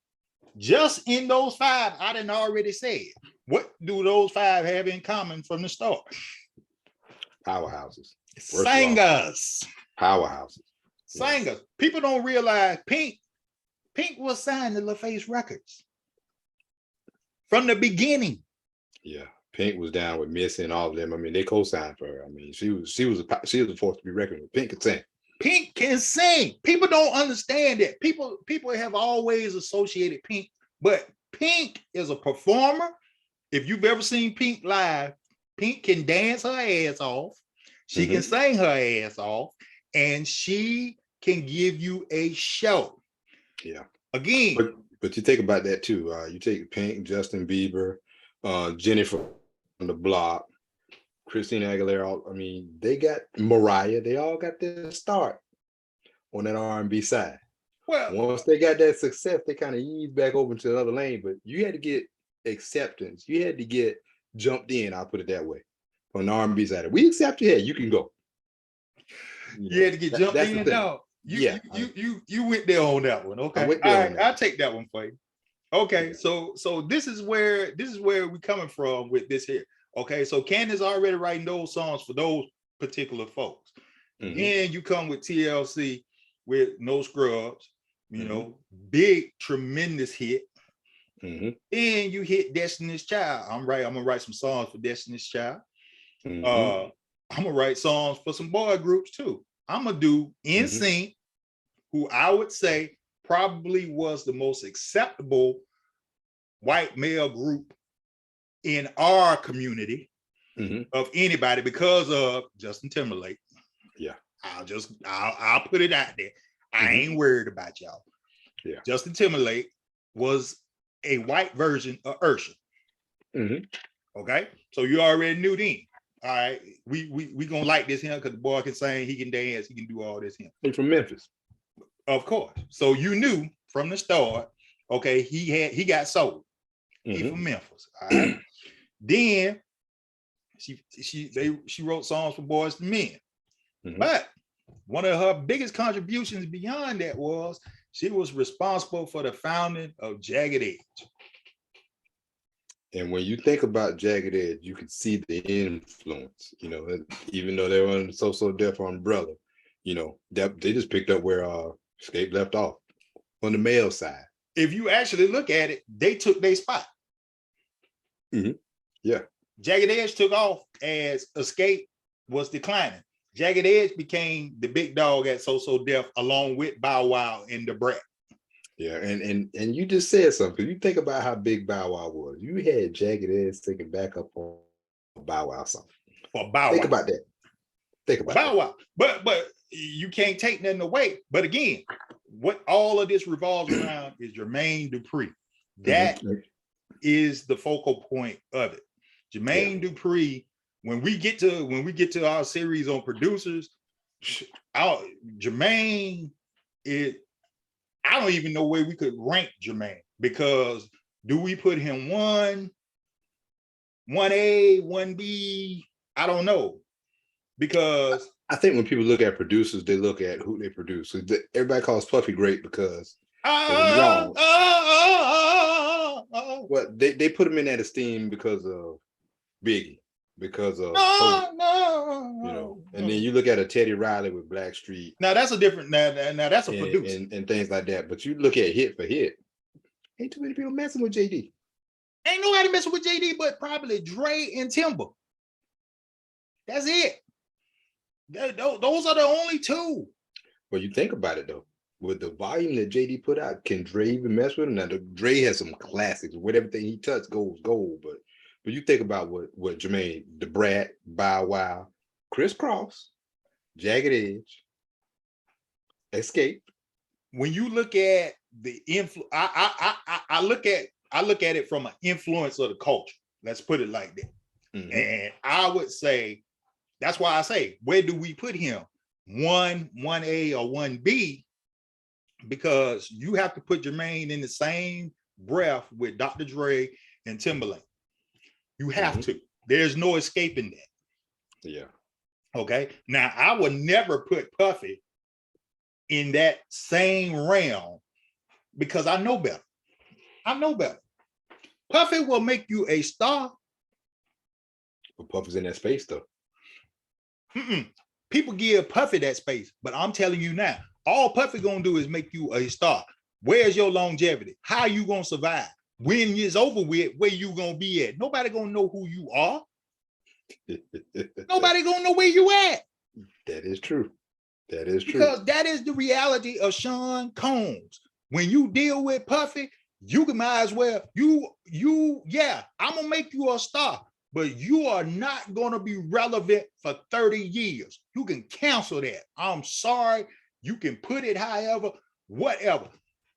Just in those 5, I didn't already say, what do those 5 have in common from the start? Powerhouses. Singers. Powerhouses. Singers. Yes. People don't realize Pink was signed to LaFace Records from the beginning. Yeah. Pink was down with Missy and all of them. I mean, they co-signed for her. I mean, she was a force to be reckoned with. Pink could sing. Pink can sing. People don't understand that. People have always associated Pink, but Pink is a performer. If you've ever seen Pink live, Pink can dance her ass off. She can sing her ass off, and she can give you a show. Yeah. Again. But you think about that too. You take Pink, Justin Bieber, Jenny from the Block, Christina Aguilera. I mean, they got Mariah. They all got their start on that R&B side. Well, once they got that success, they kind of eased back over to another lane. But you had to get acceptance. You had to get jumped in. I'll put it that way. On the R&B side, we accept you. Hey, you can go. You had to get jumped in. No, you went there on that one. Okay, all right, I'll take that one for you. Okay, so this is where we're coming from with this here. Okay, so Candace already writing those songs for those particular folks. Then you come with TLC with No Scrubs, you know, big, tremendous hit. Then you hit Destiny's Child. I'm gonna write some songs for Destiny's Child. I'm gonna write songs for some boy groups too. I'm gonna do NSYNC, who I would say probably was the most acceptable white male group in our community of anybody because of Justin Timberlake. Yeah. I'll put it out there. I ain't worried about y'all. Yeah. Justin Timberlake was a white version of Usher. Okay. So you already knew then. All right. We gonna like this him because the boy can sing, he can dance, he can do all this him. He's from Memphis. Of course. So you knew from the start, okay, he got sold. He from Memphis. All right. Then she wrote songs for Boys to Men. But one of her biggest contributions beyond that was she was responsible for the founding of Jagged Edge. And when you think about Jagged Edge, you can see the influence, you know, even though they were on the So Def umbrella, you know, that they just picked up where XSCAPE left off on the male side. If you actually look at it, they took their spot. Yeah. Jagged Edge took off as XSCAPE was declining. Jagged Edge became the big dog at So Def along with Bow Wow and the Brat. Yeah, and you just said something. You think about how big Bow Wow was. You had Jagged Edge taking back up on Bow Wow song. For Bow Wow. Think about that. Think about Bow Wow. But you can't take nothing away. But again, what all of this revolves around is Jermaine Dupri. That is the focal point of it. Jermaine Dupri. When we get to our series on producers, Jermaine is. I don't even know where we could rank Jermaine, because do we put him 1A, 1B? I don't know, because I think when people look at producers, they look at who they produce. Everybody calls Puffy great because wrong. Well, they put him in that esteem because of Biggie, because of you know, and then you look at a Teddy Riley with Blackstreet. Now that's a different. Now that's a producer and things like that. But you look at hit for hit, ain't too many people messing with JD. Ain't nobody messing with JD, but probably Dre and Timber. That's it. Those are the only two. Well, you think about it though, with the volume that JD put out, can Dre even mess with him? Now, Dre has some classics. With everything he touched goes gold, but you think about what Jermaine, the Brat, Bow Wow, Criss Cross, Jagged Edge, XSCAPE. When you look at the influence, I look at it from an influence of the culture. Let's put it like that. And I would say, that's why I say, where do we put him? 1A or 1B? Because you have to put Jermaine in the same breath with Dr. Dre and Timberlake. You have to. There's no escaping that. Yeah. Okay. Now, I would never put Puffy in that same realm because I know better. I know better. Puffy will make you a star. But Puffy's in that space though. People give Puffy that space, but I'm telling you now, all Puffy gonna do is make you a star. Where's your longevity? How are you gonna survive? when it's over with, where you gonna be at? Nobody gonna know who you are. Nobody gonna know where you at. That is true. That is true. Because that is the reality of Sean Combs. When you deal with Puffy, you can might as well, yeah, I'm gonna make you a star, but you are not gonna be relevant for 30 years. You can cancel that. I'm sorry. You can put it however, whatever.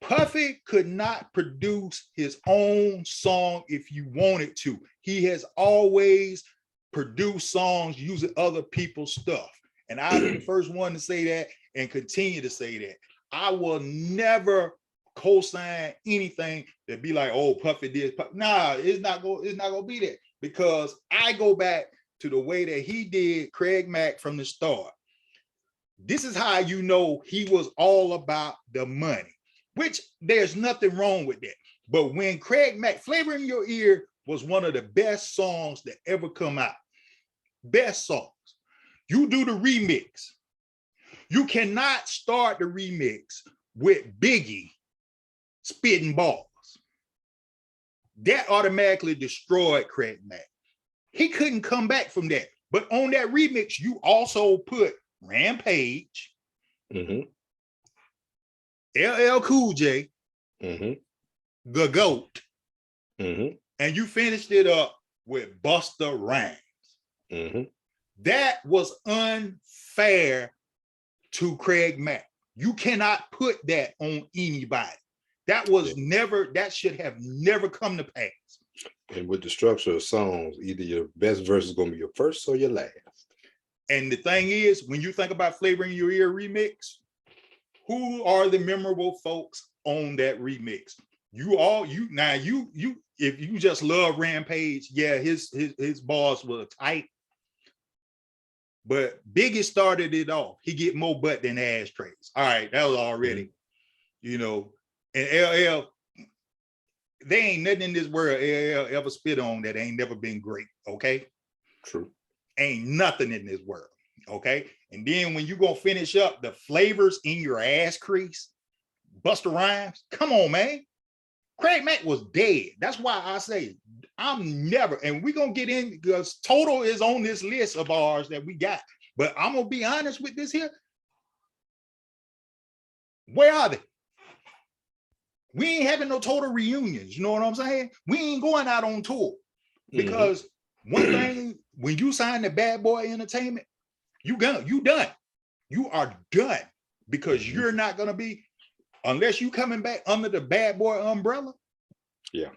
Puffy could not produce his own song if you wanted to. He has always produced songs using other people's stuff. And I'll be the first one to say that and continue to say that. I will never co-sign anything that be like, oh, Puffy did. Nah, it's not gonna be that, because I go back to the way that he did Craig Mack from the start. This is how you know he was all about the money, which there's nothing wrong with that. But when Craig Mack, Flavor in Your Ear was one of the best songs that ever come out. Best songs. You do the remix. You cannot start the remix with Biggie spitting balls. That automatically destroyed Craig Mack. He couldn't come back from that. But on that remix, you also put Rampage, LL Cool J, the GOAT, and you finished it up with Busta Rhymes. That was unfair to Craig Mack. You cannot put that on anybody. That was never, that should have never come to pass. And with the structure of songs, either your best verse is going to be your first or your last. And the thing is, when you think about Flavor in Your Ear remix, who are the memorable folks on that remix? If you just love Rampage, yeah, his bars were tight. But Biggie started it off. He get more butt than ashtrays. All right, that was already, and LL, there ain't nothing in this world LL ever spit on that ain't never been great, okay? True. Ain't nothing in this world, okay? And then when you gonna finish up the flavors in your ass crease, Busta Rhymes, come on, man. Craig Mack was dead. That's why I say I'm never, and we're gonna get in because Total is on this list of ours that we got. But I'm gonna be honest with this here. Where are they? We ain't having no Total reunions. You know what I'm saying? We ain't going out on tour because one thing, when you sign the Bad Boy Entertainment, you done. You are done because you're not gonna be, unless you coming back under the Bad Boy umbrella. Yeah.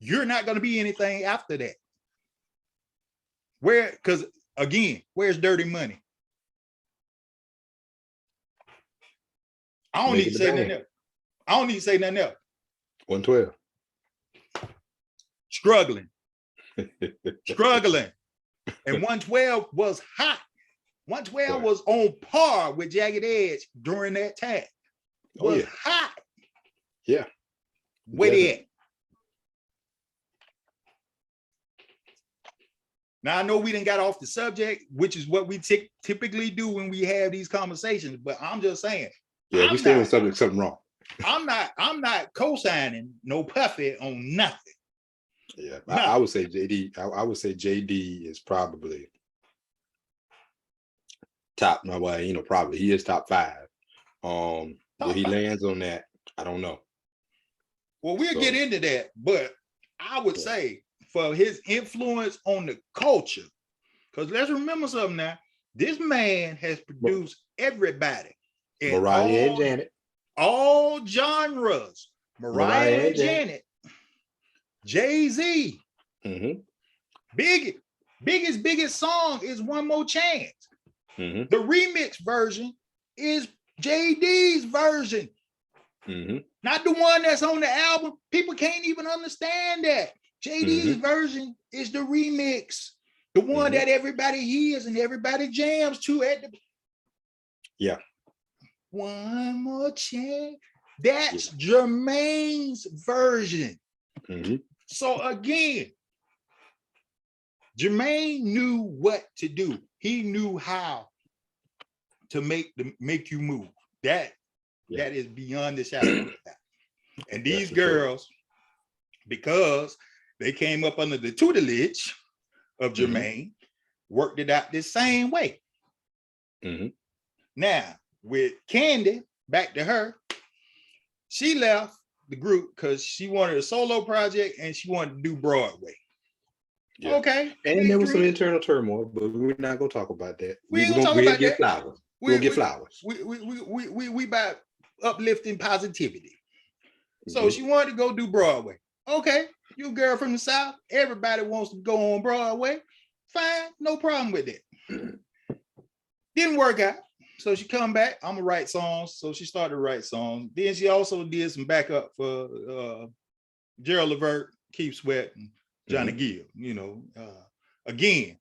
You're not going to be anything after that. Where, because again, where's Dirty Money? I don't need to say nothing else. I don't need to say nothing else. 112. Struggling. And 112 was hot. 112 was on par with Jagged Edge during that time. Was hot. Yeah. Where they at? Now I know we didn't got off the subject, which is what we typically do when we have these conversations, but I'm just saying. Yeah, we still on subject, something wrong. I'm not co-signing no Puffy on nothing. Yeah, I would say JD. I would say JD is probably top. No way, probably he is top 5. Where he lands on that, I don't know. Well, we'll get into that, but I would say for his influence on the culture, because let's remember something now. This man has produced everybody. Mariah and Janet. All genres. Mariah and Janet. Jay-Z. Biggie's biggest song is One More Chance. The remix version is JD's version. Not the one that's on the album. People can't even understand that. JD's version is the remix. The one that everybody hears and everybody jams to at the... Yeah. One More Chance. That's Jermaine's version. So again, Jermaine knew what to do. He knew how to make you move. That is beyond the shadow of a doubt. And these girls because they came up under the tutelage of Jermaine, worked it out this same way. Now, with Candy, back to her, she left the group because she wanted a solo project and she wanted to do Broadway. Yeah. Okay. And there was some internal turmoil, but we're not gonna talk about that. We'll get flowers. We'll get flowers. We about uplifting positivity. So she wanted to go do Broadway. Okay, you a girl from the South. Everybody wants to go on Broadway. Fine, no problem with it. Didn't work out. So she come back. I'm gonna write songs. So she started to write songs. Then she also did some backup for Gerald Levert, Keith Sweat, and Johnny Gill. You know, again,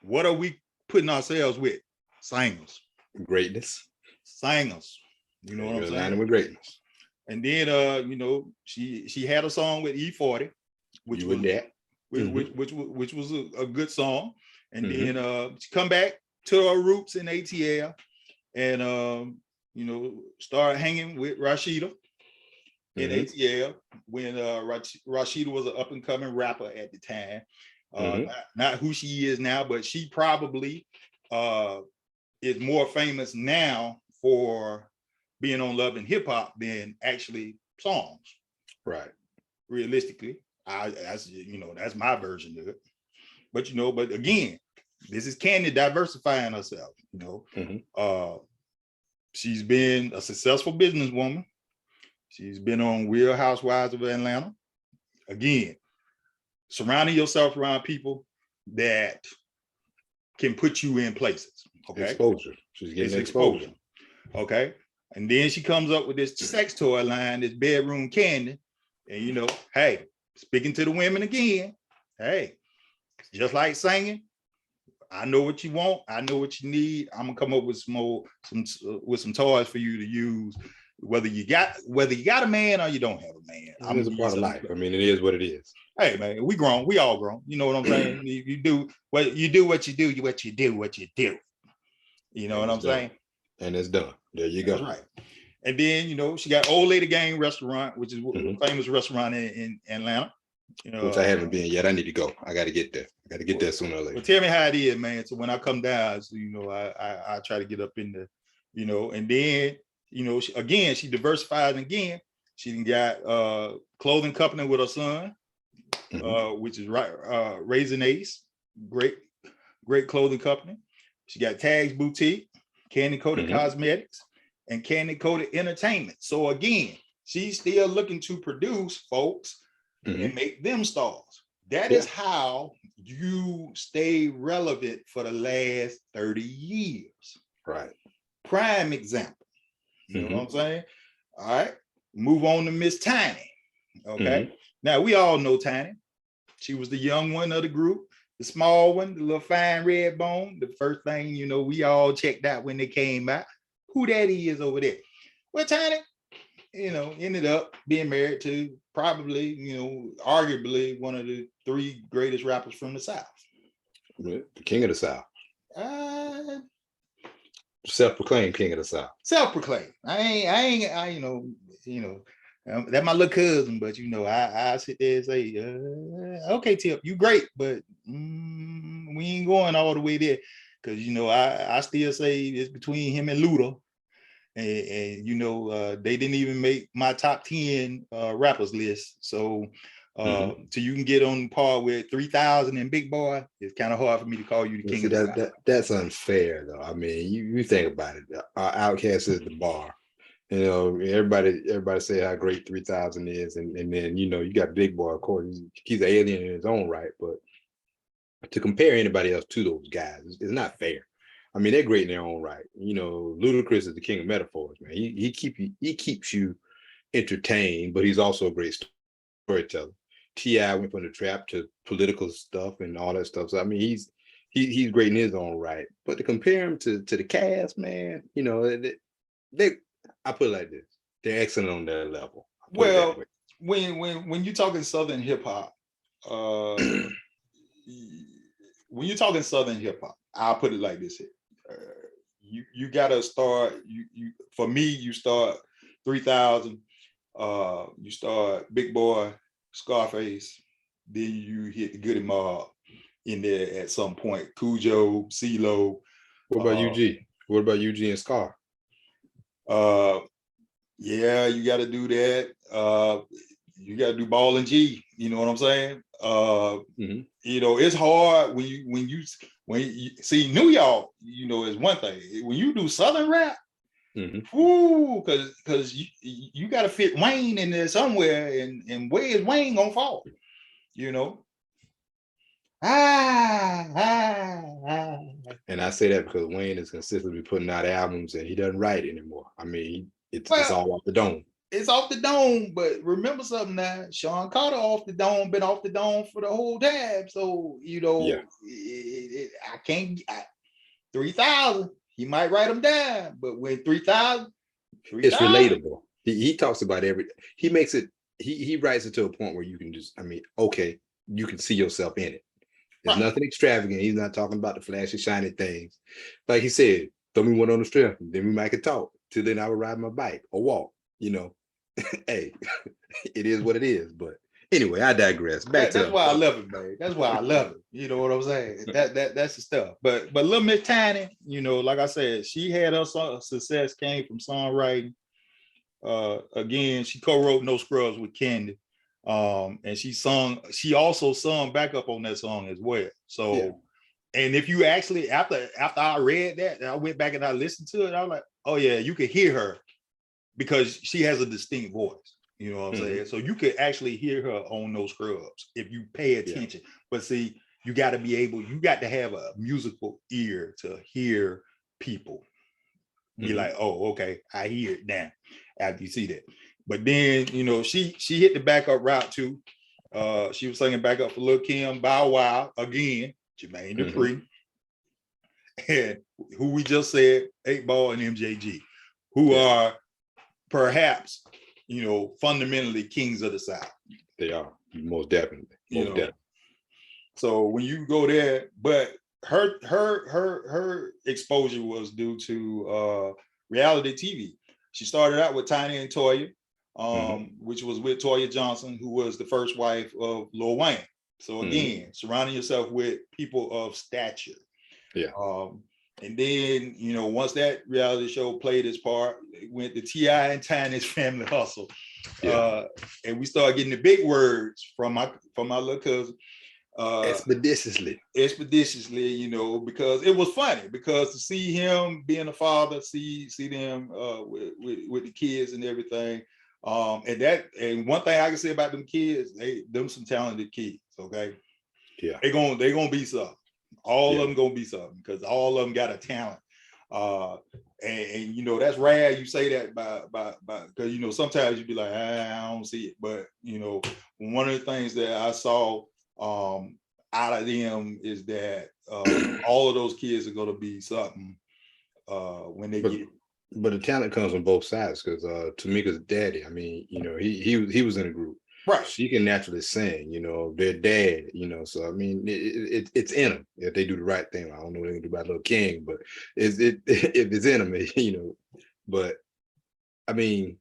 what are we putting ourselves with? Singers. Greatness. Singers. You know what I'm saying? With greatness. And then you know, she had a song with E40, which was a good song. And then she come back to her roots in ATL and you know, started hanging with Rashida in ATL when Rashida was an up and coming rapper at the time. Not who she is now, but she probably is more famous now for being on Love and Hip Hop than actually songs. Right. Realistically, that's my version of it. But you know, but again, this is Candy diversifying herself. You know, she's been a successful businesswoman. She's been on Real Housewives of Atlanta. Again, surrounding yourself around people that can put you in places. Okay. Exposure. She's getting exposure. Okay. And then she comes up with this sex toy line, this bedroom candy. And you know, hey, speaking to the women again, hey, just like singing, I know what you want, I know what you need. I'm gonna come up with some toys for you to use, whether you got a man or you don't have a man. It's a part of life. I mean, it is what it is. Hey man, we grown, we all grown. You know what I'm saying? You do what you do. You know what I'm saying? And it's done. There you go. That's right. And then, you know, she got Old Lady Gang Restaurant, which is a famous restaurant in Atlanta. You know, which I haven't been yet. I need to go. I got to get there. I got to get there sooner or later. Well, tell me how it is, man. So when I come down, so, you know, I try to get up in the, you know, and then, you know, she diversifies again. She got clothing company with her son, which is Raising Ace, great clothing company. She got Tags Boutique, Candy Coated Cosmetics, and Candy Coated Entertainment. So again, she's still looking to produce folks and make them stars. That is how you stay relevant for the last 30 years. Right. Prime example. You know what I'm saying? All right. Move on to Miss Tiny. Okay. Now we all know Tiny. She was the young one of the group, the small one, the little fine red bone. The first thing, you know, we all checked out when they came out. Who that is over there? Well, Tiny, you know, ended up being married to probably, you know, arguably one of the 3 greatest rappers from the South. The king of the South. Self-proclaimed king of the South. Self-proclaimed. I you know, that my little cousin, but you know, I sit there and say, okay, Tip, you great, but we ain't going all the way there. Cause you know, I still say it's between him and Luda. And you know, they didn't even make my top 10 rappers list. So so you can get on par with 3,000 and Big Boy, it's kind of hard for me to call you the king of the South. That's unfair though. I mean, you think about it. Our Outkast is the bar. You know, everybody say how great 3,000 is, and then you know, you got Big Boy, of course, he's an alien in his own right, but to compare anybody else to those guys is not fair. I mean, they're great in their own right. You know, Ludacris is the king of metaphors, man. He keeps you entertained, but he's also a great storyteller. T.I. went from the trap to political stuff and all that stuff. So I mean, he's great in his own right. But to compare him to the cast, man, you know, I put it like this: they're excellent on their level. Well, when you're talking Southern hip hop, when you're talking Southern hip hop, I'll put it like this here. You gotta start. For me, you start 3,000. You start Big Boy, Scarface, then you hit the Goody Mob in there at some point. Cujo, CeeLo. What about UG? What about UG and Scar? Yeah, you got to do that. You got to do Ball and G. You know what I'm saying? You know, it's hard when you see New York. You know, is one thing. When you do Southern rap, because you got to fit Wayne in there somewhere, and where is Wayne gonna fall? You know. And I say that because Wayne is consistently putting out albums and he doesn't write anymore. I mean, it's all off the dome. It's off the dome, but remember something now, Sean Carter off the dome, been off the dome for the whole time. So, you know, I can't, 3,000, he might write them down, but when 3,000, it's relatable. He talks about he makes it, he writes it to a point where you can just, I mean, okay, you can see yourself in it. There's nothing extravagant. He's not talking about the flashy, shiny things. Like he said, throw me one on the strip, then we might could talk. Till then I would ride my bike or walk, you know. Hey, it is what it is. But anyway, I digress. That's why I love it, man. That's why I love it. You know what I'm saying? That's the stuff. But Little Miss Tiny, you know, like I said, she had her success came from songwriting. Again, she co-wrote No Scrubs with Candy. And she also sung backup on that song as well. So, and if you actually, after I read that, I went back and I listened to it, I was like, oh yeah, you could hear her because she has a distinct voice. You know what I'm saying? So you could actually hear her on No Scrubs if you pay attention. But see, you got to have a musical ear to hear people. Be like, oh, okay, I hear it now after you see that. But then, you know, she hit the backup route too. She was singing backup for Lil' Kim, Bow Wow, again, Jermaine Dupri, and who we just said, 8 Ball and MJG, who are perhaps, you know, fundamentally kings of the South. They are, most definitely. Definitely. So when you go there, but her exposure was due to reality TV. She started out with Tiny and Toya, which was with Toya Johnson, who was the first wife of Lil Wayne. So again, surrounding yourself with people of stature. And then, you know, once that reality show played its part, it went to T.I. and Tiny's Family Hustle. And we started getting the big words from my little cousin. Expeditiously, you know, because it was funny, because to see him being a father, see them with the kids and everything. And one thing I can say about them kids, them some talented kids, okay? Yeah. They're gonna be something. All of them gonna be something, because all of them got a talent. And you know, that's rare you say that by because you know, sometimes you'd be like, I don't see it. But you know, one of the things that I saw out of them is that all of those kids are gonna be something when they get. But the talent comes on both sides, because Tamika's daddy, I mean, you know, he was in a group. Right. She can naturally sing, you know, their dad, you know, so I mean, it's in them if they do the right thing. I don't know what they can do about Lil' King, but if it's in them, you know. But I mean,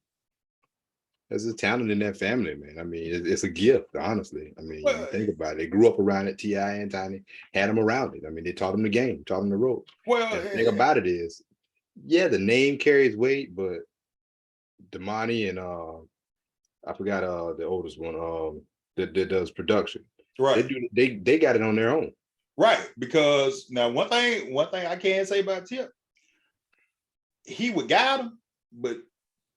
there's a talent in that family, man. I mean, it's a gift, honestly. I mean, you think about it. They grew up around it. T.I. and Tiny had them around it. I mean, they taught them the game, taught them the ropes. Well, the thing about it is, yeah, the name carries weight, but Damani and I forgot the oldest one that does production. Right. They got it on their own. Right. Because now one thing I can say about Tip, he would guide them, but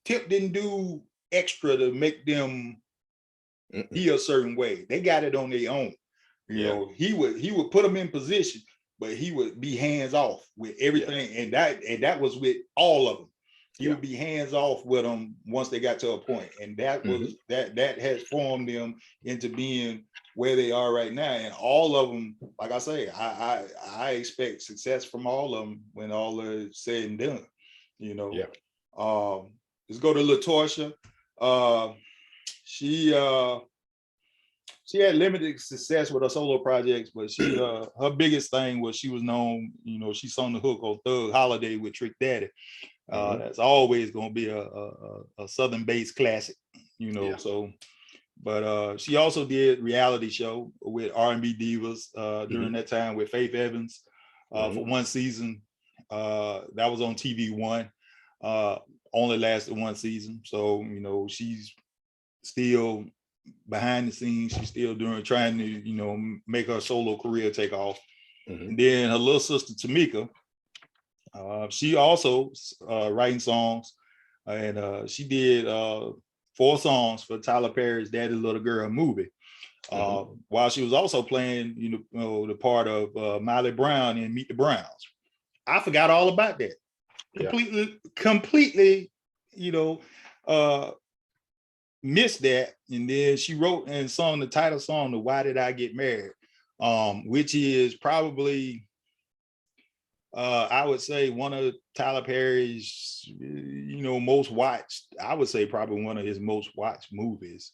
Tip didn't do extra to make them be a certain way. They got it on their own. You know, he would put them in position, but he would be hands off with everything. And that was with all of them. He would be hands off with them once they got to a point. And that was that has formed them into being where they are right now. And all of them, like I say, I expect success from all of them when all is said and done. You know. Let's go to LaTorsha. She had limited success with her solo projects, but she her biggest thing was she was known, you know, she sung the hook on Thug Holiday with Trick Daddy. That's always going to be a Southern based classic, you know. So, But she also did reality show with R&B Divas during that time with Faith Evans for one season. That was on TV1. Only lasted one season. So, you know, she's still behind the scenes. She's still trying to, you know, make her solo career take off. And then her little sister, Tamika, she also writing songs. And she did 4 songs for Tyler Perry's Daddy Little Girl movie. While she was also playing, you know, the part of Miley Brown in Meet the Browns. I forgot all about that. Completely, you know, missed that. And then she wrote and sung the title song to Why Did I Get Married, which is probably, I would say, one of Tyler Perry's, you know, most watched, I would say probably one of his most watched movies,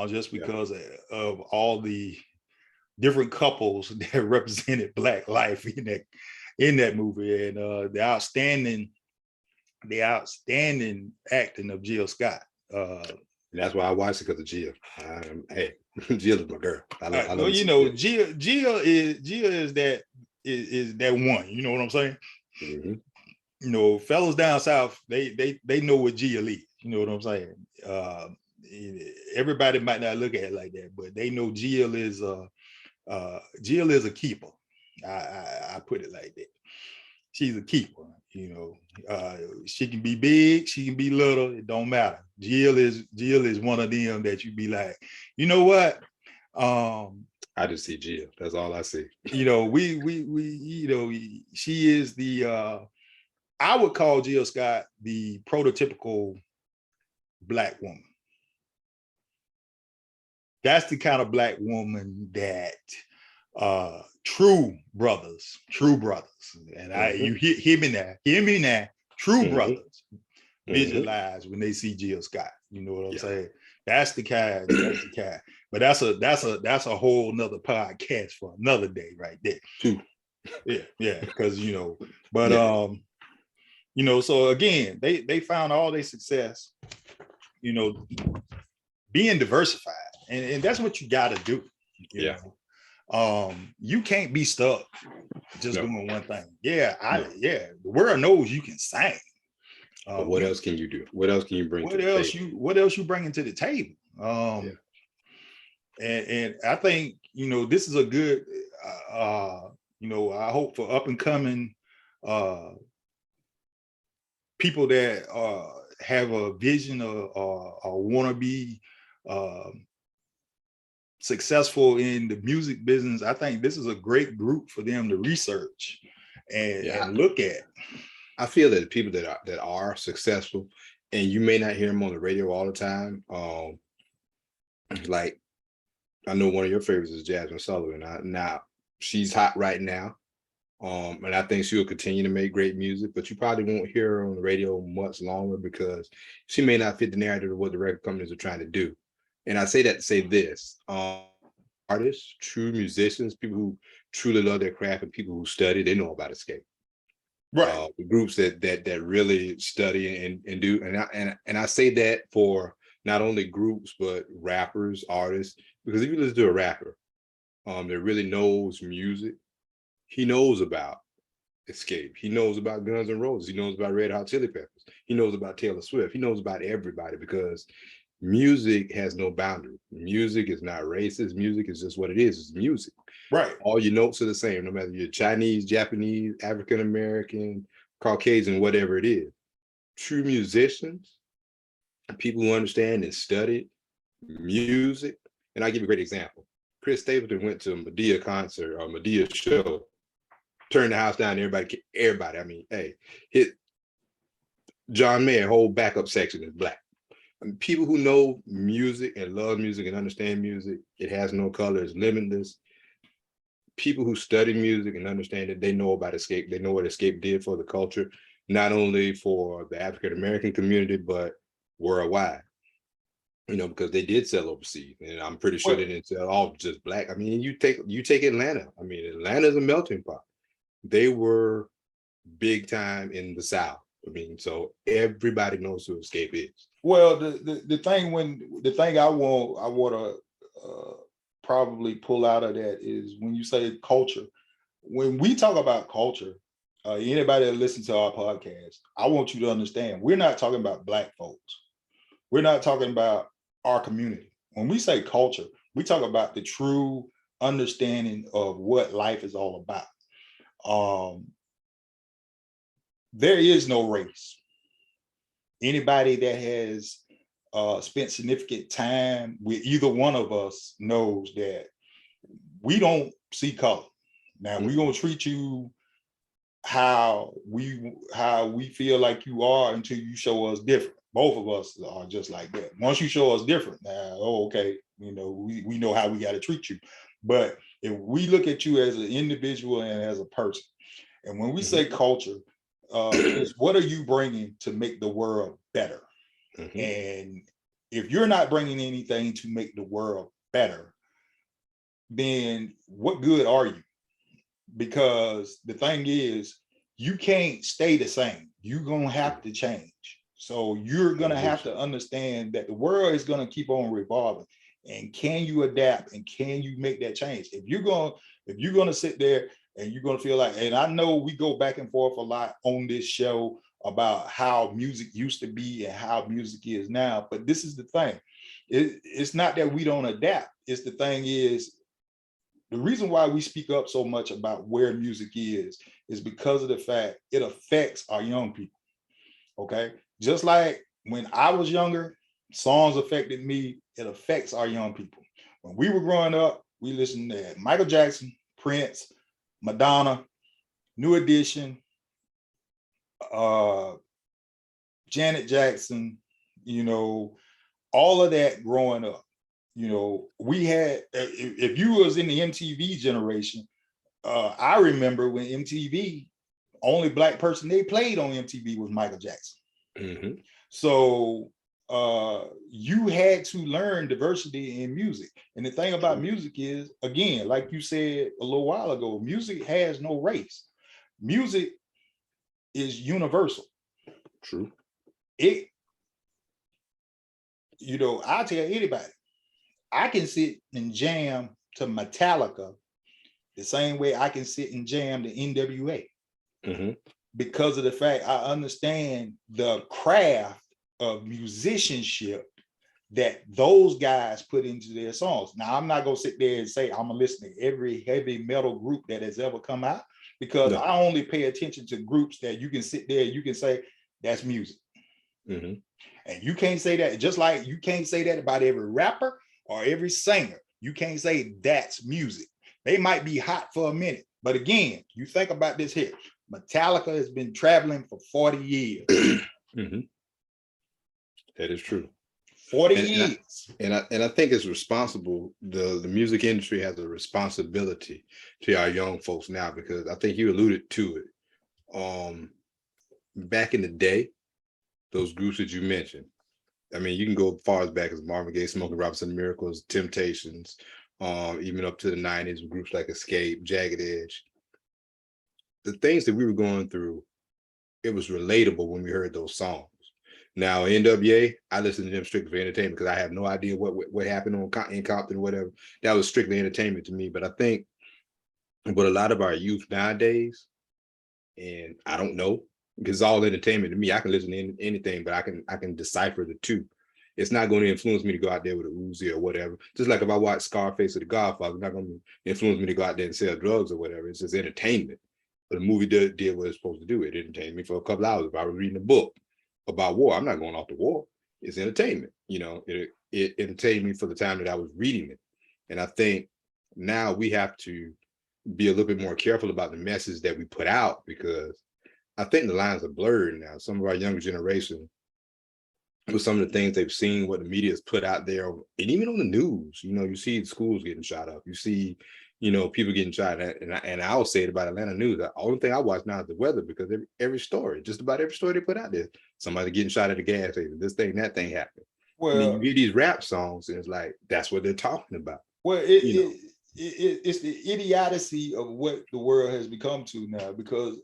just because of all the different couples that represented Black life in that movie, and the outstanding acting of Jill Scott. That's why I watched it, because of Jill. Hey, Jill is my girl. I love well, you know, Jill is that one. You know what I'm saying? You know, fellas down south, they know what Jill is. You know what I'm saying? Everybody might not look at it like that, but they know Jill is a keeper. I put it like that. She's a keeper. You know, she can be big, she can be little, it don't matter. Jill is one of them that you be like, you know what? I just see Jill. That's all I see. You know, we you know, she is the I would call Jill Scott the prototypical Black woman. That's the kind of Black woman that true brothers, and you hear me now, true brothers visualize when they see Jill Scott. You know what I'm saying? That's the kind. But that's a whole nother podcast for another day right there. Yeah, because you know, but you know, so again, they found all their success, you know, being diversified, and that's what you got to do. You know? You can't be stuck just doing one thing. The world knows you can sing. But what else can you do? What else can you bring to the table? What else you bringing to the table? And I think, you know, this is a good, you know, I hope for up and coming people that have a vision or want to be successful in the music business. I think this is a great group for them to research and look at. I feel that people that are successful, and you may not hear them on the radio all the time. Like, I know one of your favorites is Jasmine Sullivan. Now she's hot right now, and I think she will continue to make great music. But you probably won't hear her on the radio much longer because she may not fit the narrative of what the record companies are trying to do. And I say that to say this: artists, true musicians, people who truly love their craft, and people who study, they know about XSCAPE. Right. The groups that really study and do, and I say that for not only groups but rappers, artists, because if you listen to a rapper that really knows music, he knows about XSCAPE, he knows about Guns N' Roses, he knows about Red Hot Chili Peppers, he knows about Taylor Swift, he knows about everybody, because music has no boundary. Music is not racist. Music is just what it is. It's music. Right. All your notes are the same, no matter you're Chinese, Japanese, African American, Caucasian, whatever it is. True musicians, people who understand and study music. And I'll give you a great example. Chris Stapleton went to a Medea concert or Medea show, turned the house down. Everybody. I mean, hey, John Mayer, whole backup section is Black. I mean, people who know music and love music and understand music, it has no color, it's limitless. People who study music and understand it, they know about XSCAPE. They know what XSCAPE did for the culture, not only for the African American community, but worldwide. You know, because they did sell overseas, and I'm pretty sure they didn't sell all just Black. I mean, you take Atlanta. I mean, Atlanta is a melting pot. They were big time in the South. I mean, so everybody knows who XSCAPE is. Well, the thing I want to probably pull out of that is when you say culture. When we talk about culture, anybody that listens to our podcast, I want you to understand we're not talking about Black folks. We're not talking about our community. When we say culture, we talk about the true understanding of what life is all about. Um, there is no race. Anybody that has spent significant time with either one of us knows that we don't see color. Now we're gonna treat you how we feel like you are until you show us different. Both of us are just like that. Once you show us different, now, oh, okay, we know how we got to treat you. But if we look at you as an individual and as a person, and when we say culture, is what are you bringing to make the world better? And if you're not bringing anything to make the world better, then what good are you? Because the thing is, you can't stay the same. You're going to have to change. So you're going to have to understand that the world is going to keep on revolving. And can you adapt and can you make that change? If you're going to sit there and you're going to feel like, and I know we go back and forth a lot on this show about how music used to be and how music is now, but this is the thing. It's not that we don't adapt. It's the thing is, the reason why we speak up so much about where music is because of the fact it affects our young people. Okay. Just like when I was younger, songs affected me, it affects our young people. When we were growing up, we listened to Michael Jackson, Prince, Madonna, New Edition, Janet Jackson, all of that growing up. We had, if you was in the MTV generation, I remember when MTV, only Black person they played on MTV was Michael Jackson. So you had to learn diversity in music. And the thing about music is, again, like you said a little while ago, music has no race. Music is universal. True. I'll tell anybody, I can sit and jam to Metallica the same way I can sit and jam to NWA. Because of the fact I understand the craft of musicianship that those guys put into their songs. Now, I'm not going to sit there and say I'm going to listen to every heavy metal group that has ever come out, because I only pay attention to groups that you can sit there and you can say, that's music. And you can't say that, just like you can't say that about every rapper or every singer. You can't say that's music. They might be hot for a minute. But again, you think about this here. Metallica has been traveling for 40 years. That is true. 40 years. And I think it's responsible. The music industry has a responsibility to our young folks now, because I think you alluded to it. Back in the day, those groups that you mentioned, I mean, you can go far as back as Marvin Gaye, Smokey Robinson, Miracles, Temptations, even up to the 90s with groups like XSCAPE, Jagged Edge. The things that we were going through, it was relatable when we heard those songs. Now, NWA, I listen to them strictly for entertainment because I have no idea what happened in Compton or whatever. That was strictly entertainment to me. But I think what a lot of our youth nowadays, and I don't know, because it's all entertainment to me. I can listen to anything, but I can decipher the two. It's not going to influence me to go out there with a Uzi or whatever. Just like if I watch Scarface or The Godfather, it's not going to influence me to go out there and sell drugs or whatever. It's just entertainment. But the movie did what it's supposed to do. It entertained me for a couple hours. If I was reading a book about war, I'm not going off the war. It's entertainment. It entertained me for the time that I was reading it. And I think now we have to be a little bit more careful about the message that we put out, because I think the lines are blurred now. Some of our younger generation, with some of the things they've seen, what the media has put out there, and even on the news, you see schools getting shot up. You see, people getting shot at. And I'll say it about Atlanta news. The only thing I watch now is the weather, because every story, just about every story they put out there, somebody getting shot at a gas station, this thing, that thing happened. Well, I mean, you hear these rap songs, and it's like, that's what they're talking about. Well, it's the idiocy of what the world has become to now, because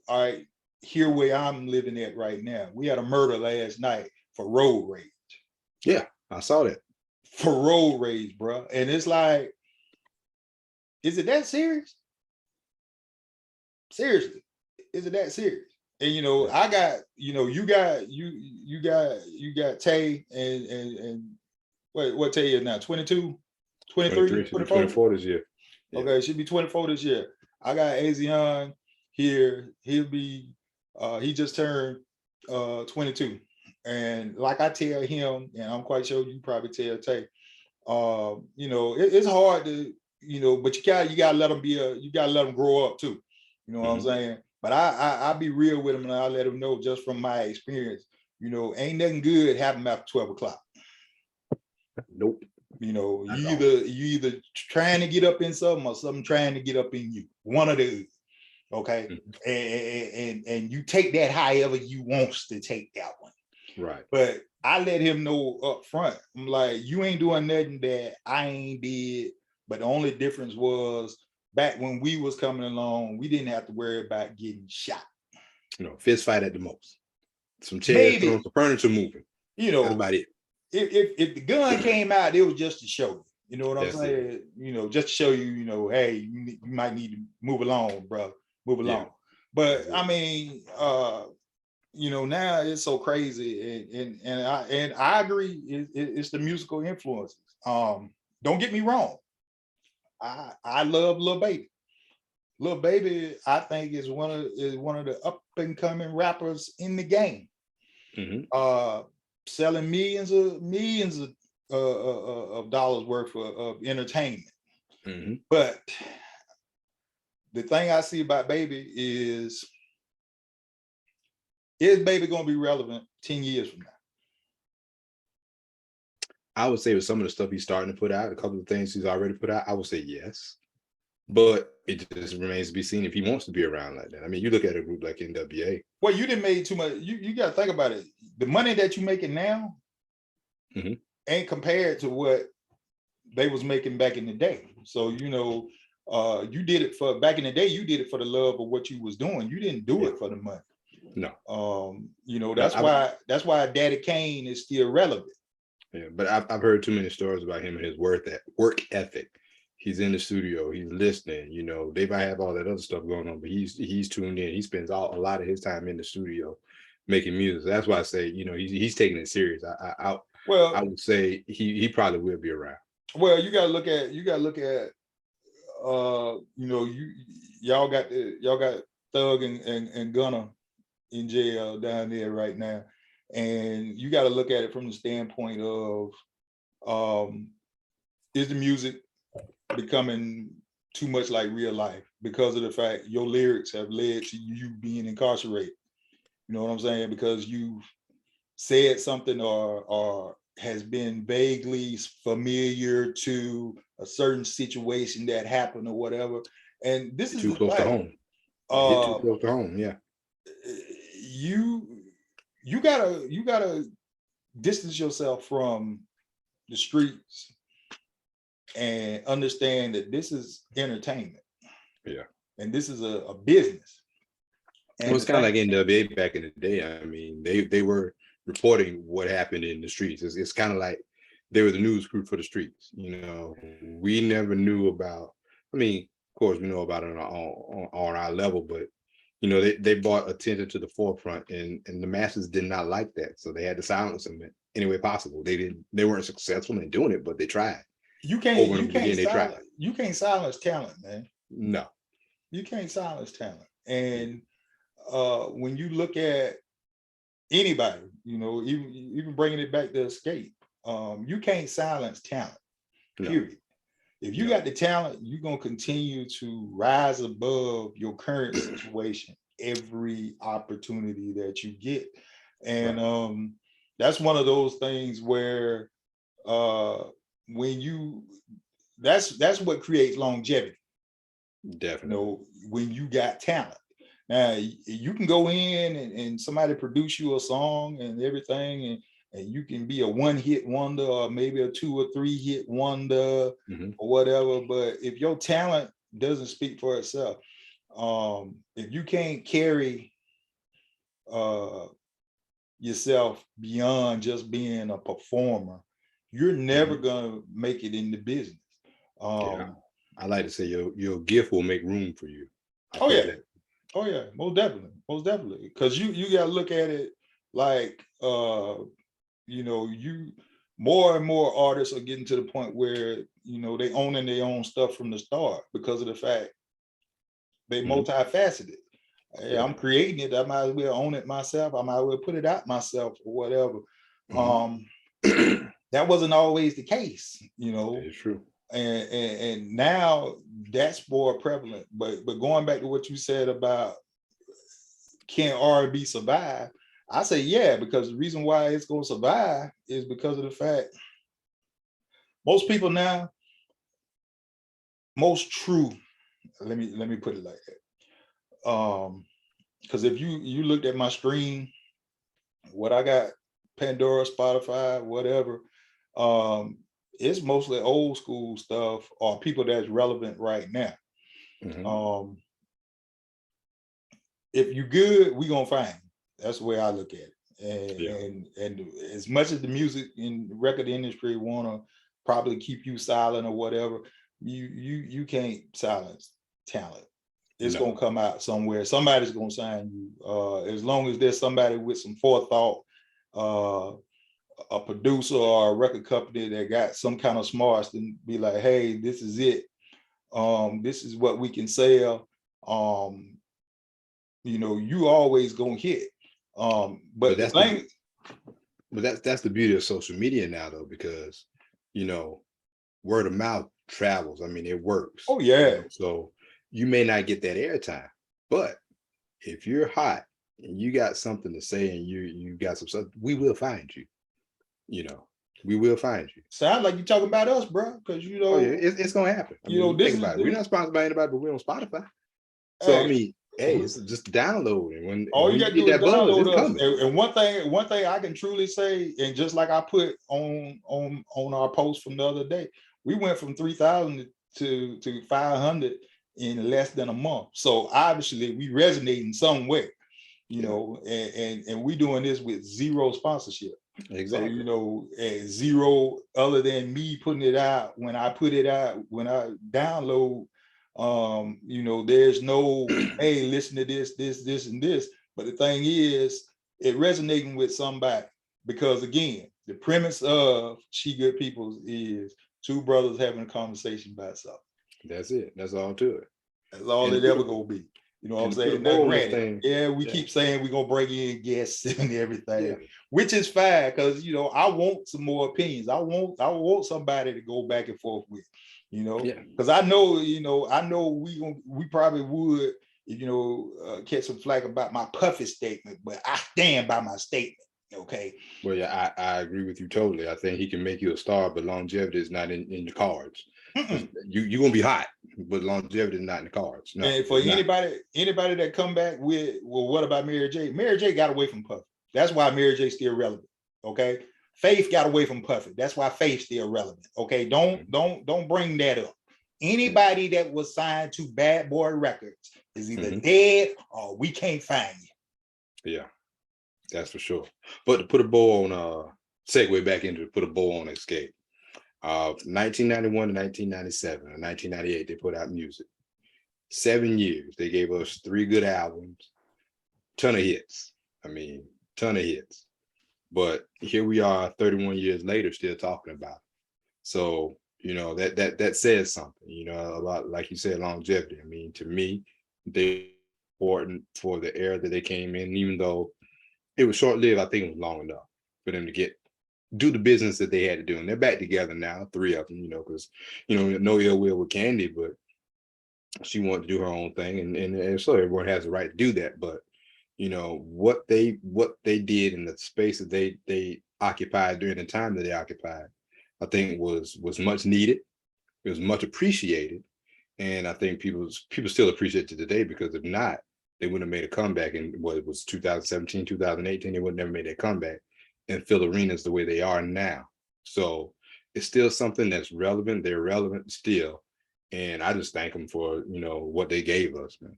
here where I'm living at right now, we had a murder last night for road rage. Yeah, I saw that. for road rage, bro. And it's like, is it that serious? Seriously, is it that serious? And Yeah. I got, you got Tay and what Tay is now? 22, 23, 23 should be 24? 24 this year. Yeah. Okay, should be 24 this year. I got Azion here. He just turned 22. And like I tell him, and I'm quite sure you probably tell Tay, it's hard to, but you gotta let them you gotta let them grow up too. You know what I'm saying? But I'll be real with them, and I'll let them know just from my experience, ain't nothing good happen after 12 o'clock. Nope. You either trying to get up in something or something trying to get up in you. One of the okay. And you take that however you wants to take that one. Right. But I let him know up front. I'm like, you ain't doing nothing that I ain't did. But the only difference was back when we was coming along, we didn't have to worry about getting shot. Fist fight at the most. Some chairs thrown, some furniture moving. That's about it. If the gun came out, it was just to show you. You know what I'm saying? Just to show you, hey, you might need to move along, bro. Move along. Yeah. But I mean, now it's so crazy, and I agree. It's the musical influences. Don't get me wrong. I love Lil Baby. Lil Baby, I think is one of the up and coming rappers in the game. Selling millions of dollars worth of entertainment. But the thing I see about Baby is Baby going to be relevant 10 years from now? I would say with some of the stuff he's starting to put out, a couple of things he's already put out, I would say yes. But it just remains to be seen if he wants to be around like that. I mean, you look at a group like NWA. Well, you didn't make too much. You got to think about it. The money that you making now ain't compared to what they was making back in the day. So, you did it for back in the day. You did it for the love of what you was doing. You didn't do it for the money. No. That's why Daddy Kane is still relevant. Yeah, but I've heard too many stories about him and his work ethic. He's in the studio, he's listening. They might have all that other stuff going on, but he's tuned in. He spends a lot of his time in the studio making music. That's why I say, he's taking it serious. I would say he probably will be around. Well, you gotta look at y'all got Thug and Gunna in jail down there right now. And you got to look at it from the standpoint of is the music becoming too much like real life because of the fact your lyrics have led to you being incarcerated? You know what I'm saying? Because you've said something or has been vaguely familiar to a certain situation that happened or whatever. And this is too close to home. Hit too close to home. Yeah. You gotta distance yourself from the streets and understand that this is entertainment. Yeah. And this is a business. And it's kind of like NWA back in the day. I mean, they were reporting what happened in the streets. It's kind of like they were the news crew for the streets. We never knew about. I mean, of course, we know about it on our level, but they brought attention to the forefront, and the masses did not like that, so they had to silence them in any way possible. They weren't successful in doing it, but they tried. You can't silence talent, man. No, you can't silence talent. And when you look at anybody, even bringing it back to XSCAPE, you can't silence talent. Period. If you got the talent, you're going to continue to rise above your current situation every opportunity that you get. And that's one of those things where that's what creates longevity. Definitely. When you got talent. Now, you can go in and somebody produce you a song and everything, and you can be a one-hit wonder or maybe a 2 or 3 hit wonder or whatever. But if your talent doesn't speak for itself, if you can't carry yourself beyond just being a performer, you're never gonna make it in the business. Yeah, I like to say your gift will make room for you. I Oh put it yeah, that. oh yeah, most definitely, because you got to look at it like you more and more artists are getting to the point where they owning their own stuff from the start because of the fact they multifaceted. Hey, Yeah. I'm creating it. I might as well own it myself. I might as well put it out myself or whatever. That wasn't always the case, It's true. and now that's more prevalent. But going back to what you said about can R&B survive, I say yeah, because the reason why it's going to survive is because of the fact most people now, most true. Let me put it like that. Because if you looked at my stream, what I got, Pandora, Spotify, whatever, it's mostly old school stuff or people that's relevant right now. If you good, we gonna find you. That's the way I look at it. And as much as the music and record industry wanna probably keep you silent or whatever, you can't silence talent. It's gonna come out somewhere. Somebody's gonna sign you. As long as there's somebody with some forethought, a producer or a record company that got some kind of smarts to be like, hey, this is it. This is what we can sell. You always gonna hit. But that's the thing. But that's the beauty of social media now, though, because word of mouth travels. I mean, it works. Oh yeah. So you may not get that airtime, but if you're hot and you got something to say and you got some stuff, we will find you. We will find you. Sound like you talking about us, bro? Because oh yeah, it's gonna happen. I mean, this think about it. We're not sponsored by anybody, but we're on Spotify. So hey, I mean, hey, it's just download, and when all you you gotta get do is that buzz, download it's us. coming. And one thing I can truly say, and just like I put on our post from the other day, we went from 3,000 to 500 in less than a month. So obviously we resonate in some way, and we doing this with zero sponsorship. Exactly. So, zero other than me putting it out. When I put it out, when I download, there's no, hey, listen to this, and this. But the thing is, it resonating with somebody because, again, the premise of She Good Peoples is two brothers having a conversation about something. That's it. That's all to it. That's all it ever gonna be. You know what I'm saying? Now, granted, we keep saying we're gonna bring in guests and everything, yeah. which is fine because I want some more opinions. I want somebody to go back and forth with, because I know we probably would, catch some flack about my puffy statement, but I stand by my statement. Okay. Well, yeah, I agree with you totally. I think he can make you a star, but longevity is not in the cards. You're gonna be hot, but longevity is not in the cards. No. And for anybody that come back with, well, what about Mary J? Mary J got away from Puffy. That's why Mary J still relevant. Okay. Faith got away from Puffy. That's why Faith still relevant. Okay. Don't bring that up. Anybody that was signed to Bad Boy Records is either dead or we can't find you. Yeah, that's for sure. But to put a bow on segue back into put a bow on XSCAPE. 1991 to 1997 or 1998, they put out music. 7 years. They gave us 3 good albums, ton of hits. I mean, ton of hits. But here we are 31 years later, still talking about it. So, that says something, about, like you said, longevity. I mean, to me, they're important for the era that they came in, even though it was short-lived. I think it was long enough for them to do the business that they had to do. And they're back together now, 3 of them, because, no ill will with Candy, but she wanted to do her own thing. And so everyone has the right to do that. But, what they did in the space that they occupied during the time that they occupied, I think was much needed. It was much appreciated. And I think people still appreciate it today, because if not, they wouldn't have made a comeback in what it was 2017, 2018. They would have never made that comeback and fill arenas the way they are now. So it's still something that's relevant. They're relevant still. And I just thank them for, what they gave us, man.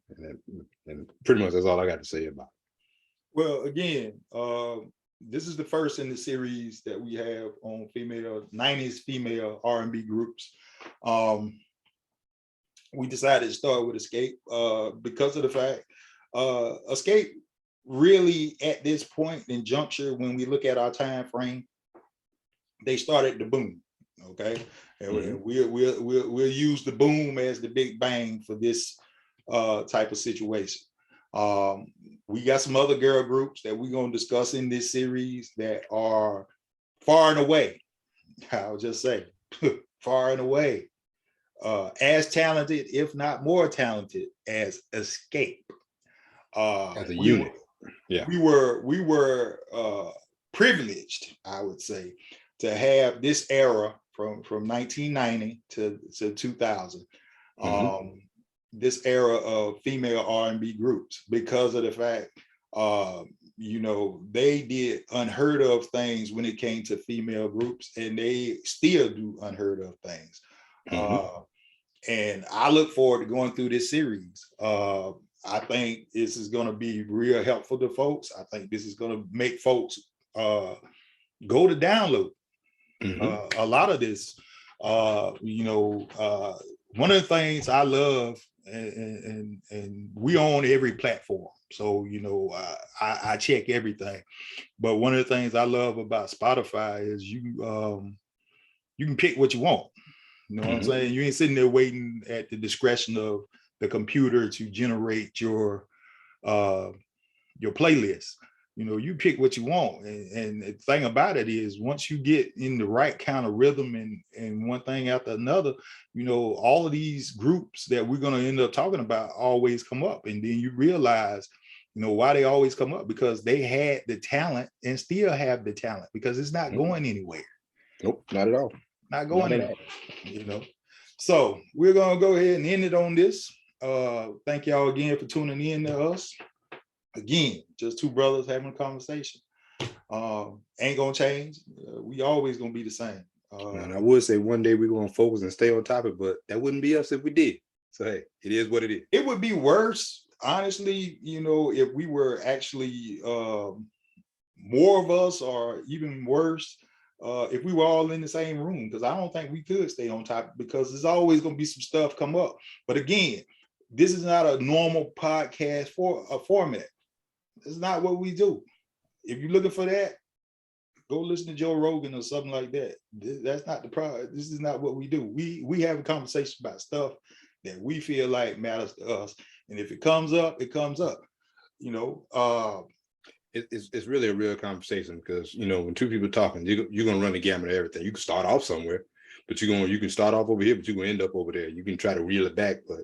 And pretty much that's all I got to say about it. Well, again, this is the first in the series that we have on female 90s female R&B groups. We decided to start with XSCAPE because of the fact XSCAPE really at this point in juncture, when we look at our time frame, they started the boom. Okay, and we'll use the boom as the big bang for this type of situation. We got some other girl groups that we're going to discuss in this series that are far and away, I'll just say, far and away, as talented, if not more talented, as XSCAPE. As a unit. Yeah. We were privileged, I would say, to have this era from 1990 to 2000. This era of female R&B groups, because of the fact, you know, they did unheard of things when it came to female groups, and they still do unheard of things. And I look forward to going through this series. I think this is going to be real helpful to folks. I think this is going to make folks go to download a lot of this. You know, one of the things I love, and we own every platform, so you know, I check everything. But one of the things I love about Spotify is you can pick what you want. You know what I'm saying? You ain't sitting there waiting at the discretion of the computer to generate your playlist. You know, you pick what you want. And the thing about it is, once you get in the right kind of rhythm and one thing after another, you know, all of these groups that we're going to end up talking about always come up. And then you realize, you know, why they always come up, because they had the talent and still have the talent, because it's not going anywhere. Nope, not at all. Not going anywhere, you know. So we're going to go ahead and end it on this. Thank y'all again for tuning in to us. Again, just two brothers having a conversation. Ain't gonna change. We always gonna be the same. And I would say one day we're gonna focus and stay on topic, but that wouldn't be us if we did. So hey, it is what it is. It would be worse, honestly, you know, if we were actually more of us, or even worse, if we were all in the same room, because I don't think we could stay on topic, because there's always gonna be some stuff come up. But again, this is not a normal podcast for a format. It's not what we do. If you're looking for that, go listen to Joe Rogan or something like that. That's not the problem. This is not what we do. We have a conversation about stuff that we feel like matters to us. And if it comes up, it comes up. You know, it's really a real conversation, because, you know, when two people talking, you're going to run the gamut of everything. You can start off somewhere, but you can start off over here, but you're going to end up over there. You can try to reel it back, but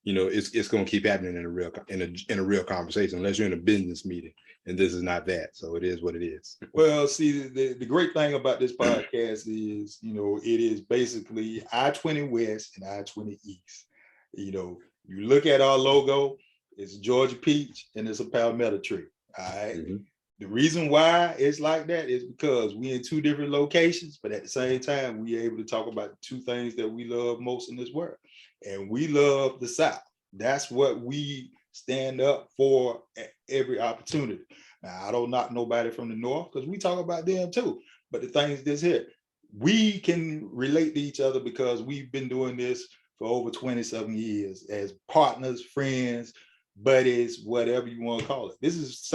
you know, it's going to keep happening in a real conversation, unless you're in a business meeting, and this is not that. So it is what it is. Well, see, the great thing about this podcast is, you know, it is basically I-20 West and I-20 East. You know, you look at our logo, it's a Georgia peach and it's a palmetto tree. All right. The reason why it's like that is because we're in two different locations, but at the same time, we're able to talk about the two things that we love most in this world. And we love the South. That's what we stand up for at every opportunity. Now, I don't knock nobody from the North, because we talk about them too. But the thing is this here, we can relate to each other because we've been doing this for over 27 years as partners, friends, buddies, whatever you want to call it. This is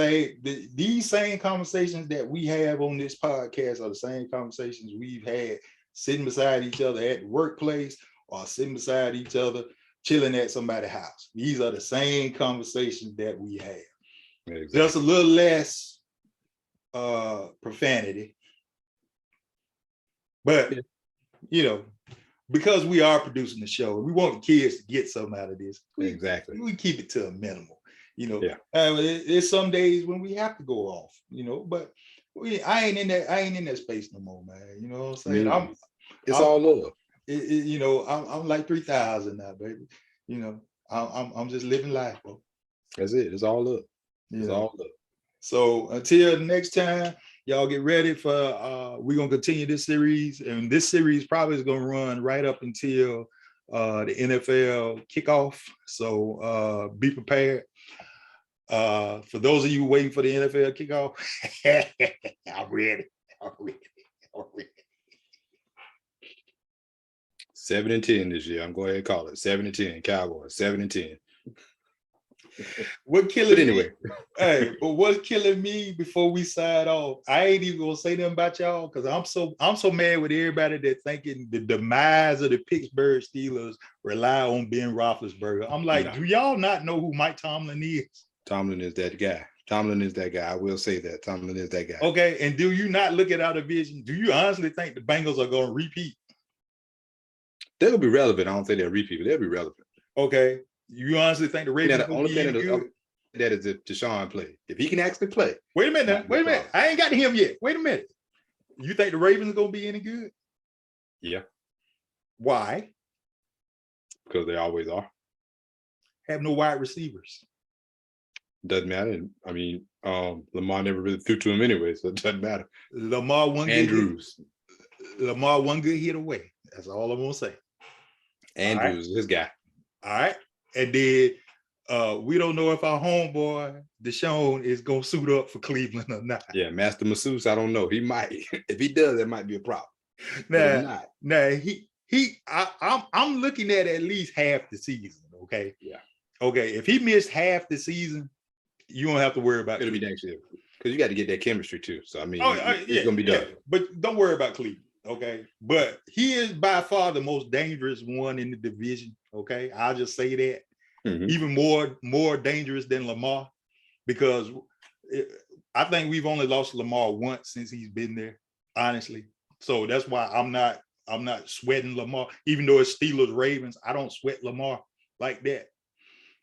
these same conversations that we have on this podcast are the same conversations we've had sitting beside each other at the workplace, or sitting beside each other, chilling at somebody's house. These are the same conversations that we have. Exactly. Just a little less profanity. But, you know, because we are producing the show, we want the kids to get something out of this. Exactly. We keep it to a minimal, you know. Yeah. There's some days when we have to go off, you know, but I ain't in that space no more, man. You know what I'm saying? It's all love. You know, I'm like 3,000 now, baby. You know, I'm just living life, bro. That's it. It's all up. It's all up. So until next time, y'all get ready for we're gonna continue this series, and this series probably is gonna run right up until the NFL kickoff. So be prepared. For those of you waiting for the NFL kickoff, I'm ready. I'm ready. I'm ready. 7-10 this year. I'm going to call it 7-10. Cowboys 7-10. What killing But anyway, hey, but what's killing me before we sign off? I ain't even gonna say nothing about y'all because I'm so mad with everybody that thinking the demise of the Pittsburgh Steelers rely on Ben Roethlisberger. I'm like, do y'all not know who Mike Tomlin is? Tomlin is that guy. Tomlin is that guy. I will say that. Tomlin is that guy. Okay, and do you not look at our division? Do you honestly think the Bengals are going to repeat? They'll be relevant. I don't think they'll repeat, but they'll be relevant. Okay, you honestly think the Ravens The only thing that is if Deshaun play. If he can actually play. Wait a minute now. Wait a minute. I ain't got to him yet. Wait a minute. You think the Ravens are going to be any good? Yeah. Why? Because they always are. Have no wide receivers. Doesn't matter. I mean, Lamar never really threw to him anyway, so it doesn't matter. Lamar one Andrews. Lamar one good hit away. That's all I'm gonna say. Andrews, his guy. All right. And then we don't know if our homeboy Deshaun is gonna suit up for Cleveland or not. Yeah, Master Masseuse, I don't know. He might. If he does, that might be a problem. I'm looking at least half the season. Okay. Yeah. Okay. If he missed half the season, you don't have to worry about it'll be next year. Because you got to get that chemistry too. So I mean, it's gonna be done. Yeah. But don't worry about Cleveland. Okay. But he is by far the most dangerous one in the division. Okay. I'll just say that. Mm-hmm. Even more dangerous than Lamar, because I think we've only lost Lamar once since he's been there, honestly. So that's why I'm not sweating Lamar, even though it's Steelers Ravens. I don't sweat Lamar like that.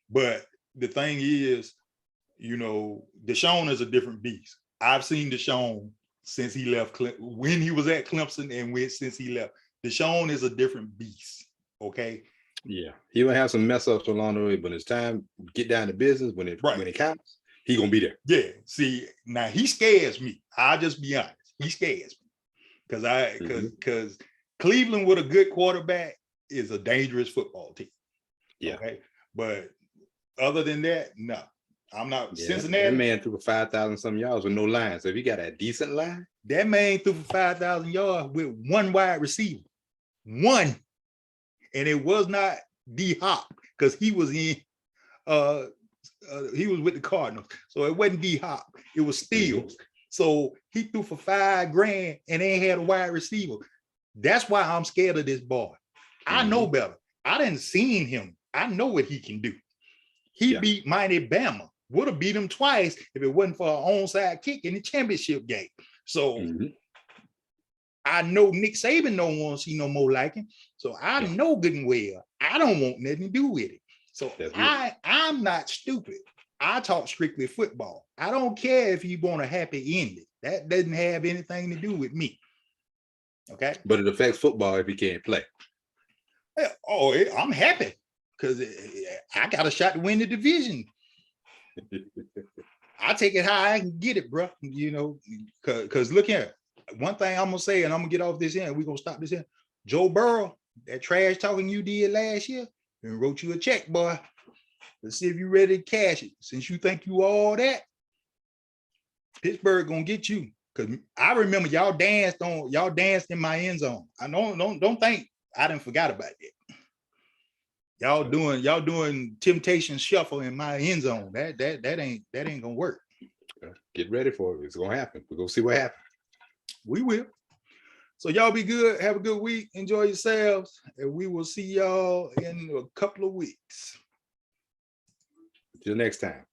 But the thing is, you know, Deshaun is a different beast. I've seen Deshaun since he left, when he was at Clemson and since he left. Deshaun is a different beast. Okay. Yeah, he will have some mess ups along the way, but it's time to get down to business when it counts. He gonna be there. Yeah. See, now he scares me. I'll just be honest. He scares me because Cleveland with a good quarterback is a dangerous football team. Yeah. Okay. But other than that, no, I'm not. Yeah, Cincinnati. That man threw for 5,000 some yards with no line. So if you got a decent line, that man threw for 5,000 yards with one wide receiver. One. And it was not D-Hop because he was in he was with the Cardinals. So it wasn't D-Hop, it was Steele. So he threw for $5,000 and they had a wide receiver. That's why I'm scared of this boy. I know better. I didn't see him. I know what he can do. He beat Mighty Bama. Would have beat him twice if it wasn't for an onside kick in the championship game. So I know Nick Saban don't want to see no more like him. So I know good and well, I don't want nothing to do with it. So I'm not stupid. I talk strictly football. I don't care if you want a happy ending. That doesn't have anything to do with me. Okay. But it affects football if he can't play. Oh, I'm happy because I got a shot to win the division. I take it how I can get it, bro. You know, because look here. One thing I'm gonna say, and I'm gonna get off this end. We're gonna stop this end. Joe Burrow, that trash talking you did last year, and wrote you a check, boy. Let's see if you ready to cash it. Since you think you all that, Pittsburgh gonna get you. Cause I remember y'all danced in my end zone. I don't think I didn't forgot about that. Y'all doing temptation shuffle in my end zone. That ain't gonna work. Get ready for it. It's gonna happen. We're gonna see what happens. We will. So y'all be good. Have a good week. Enjoy yourselves. And we will see y'all in a couple of weeks. Till next time.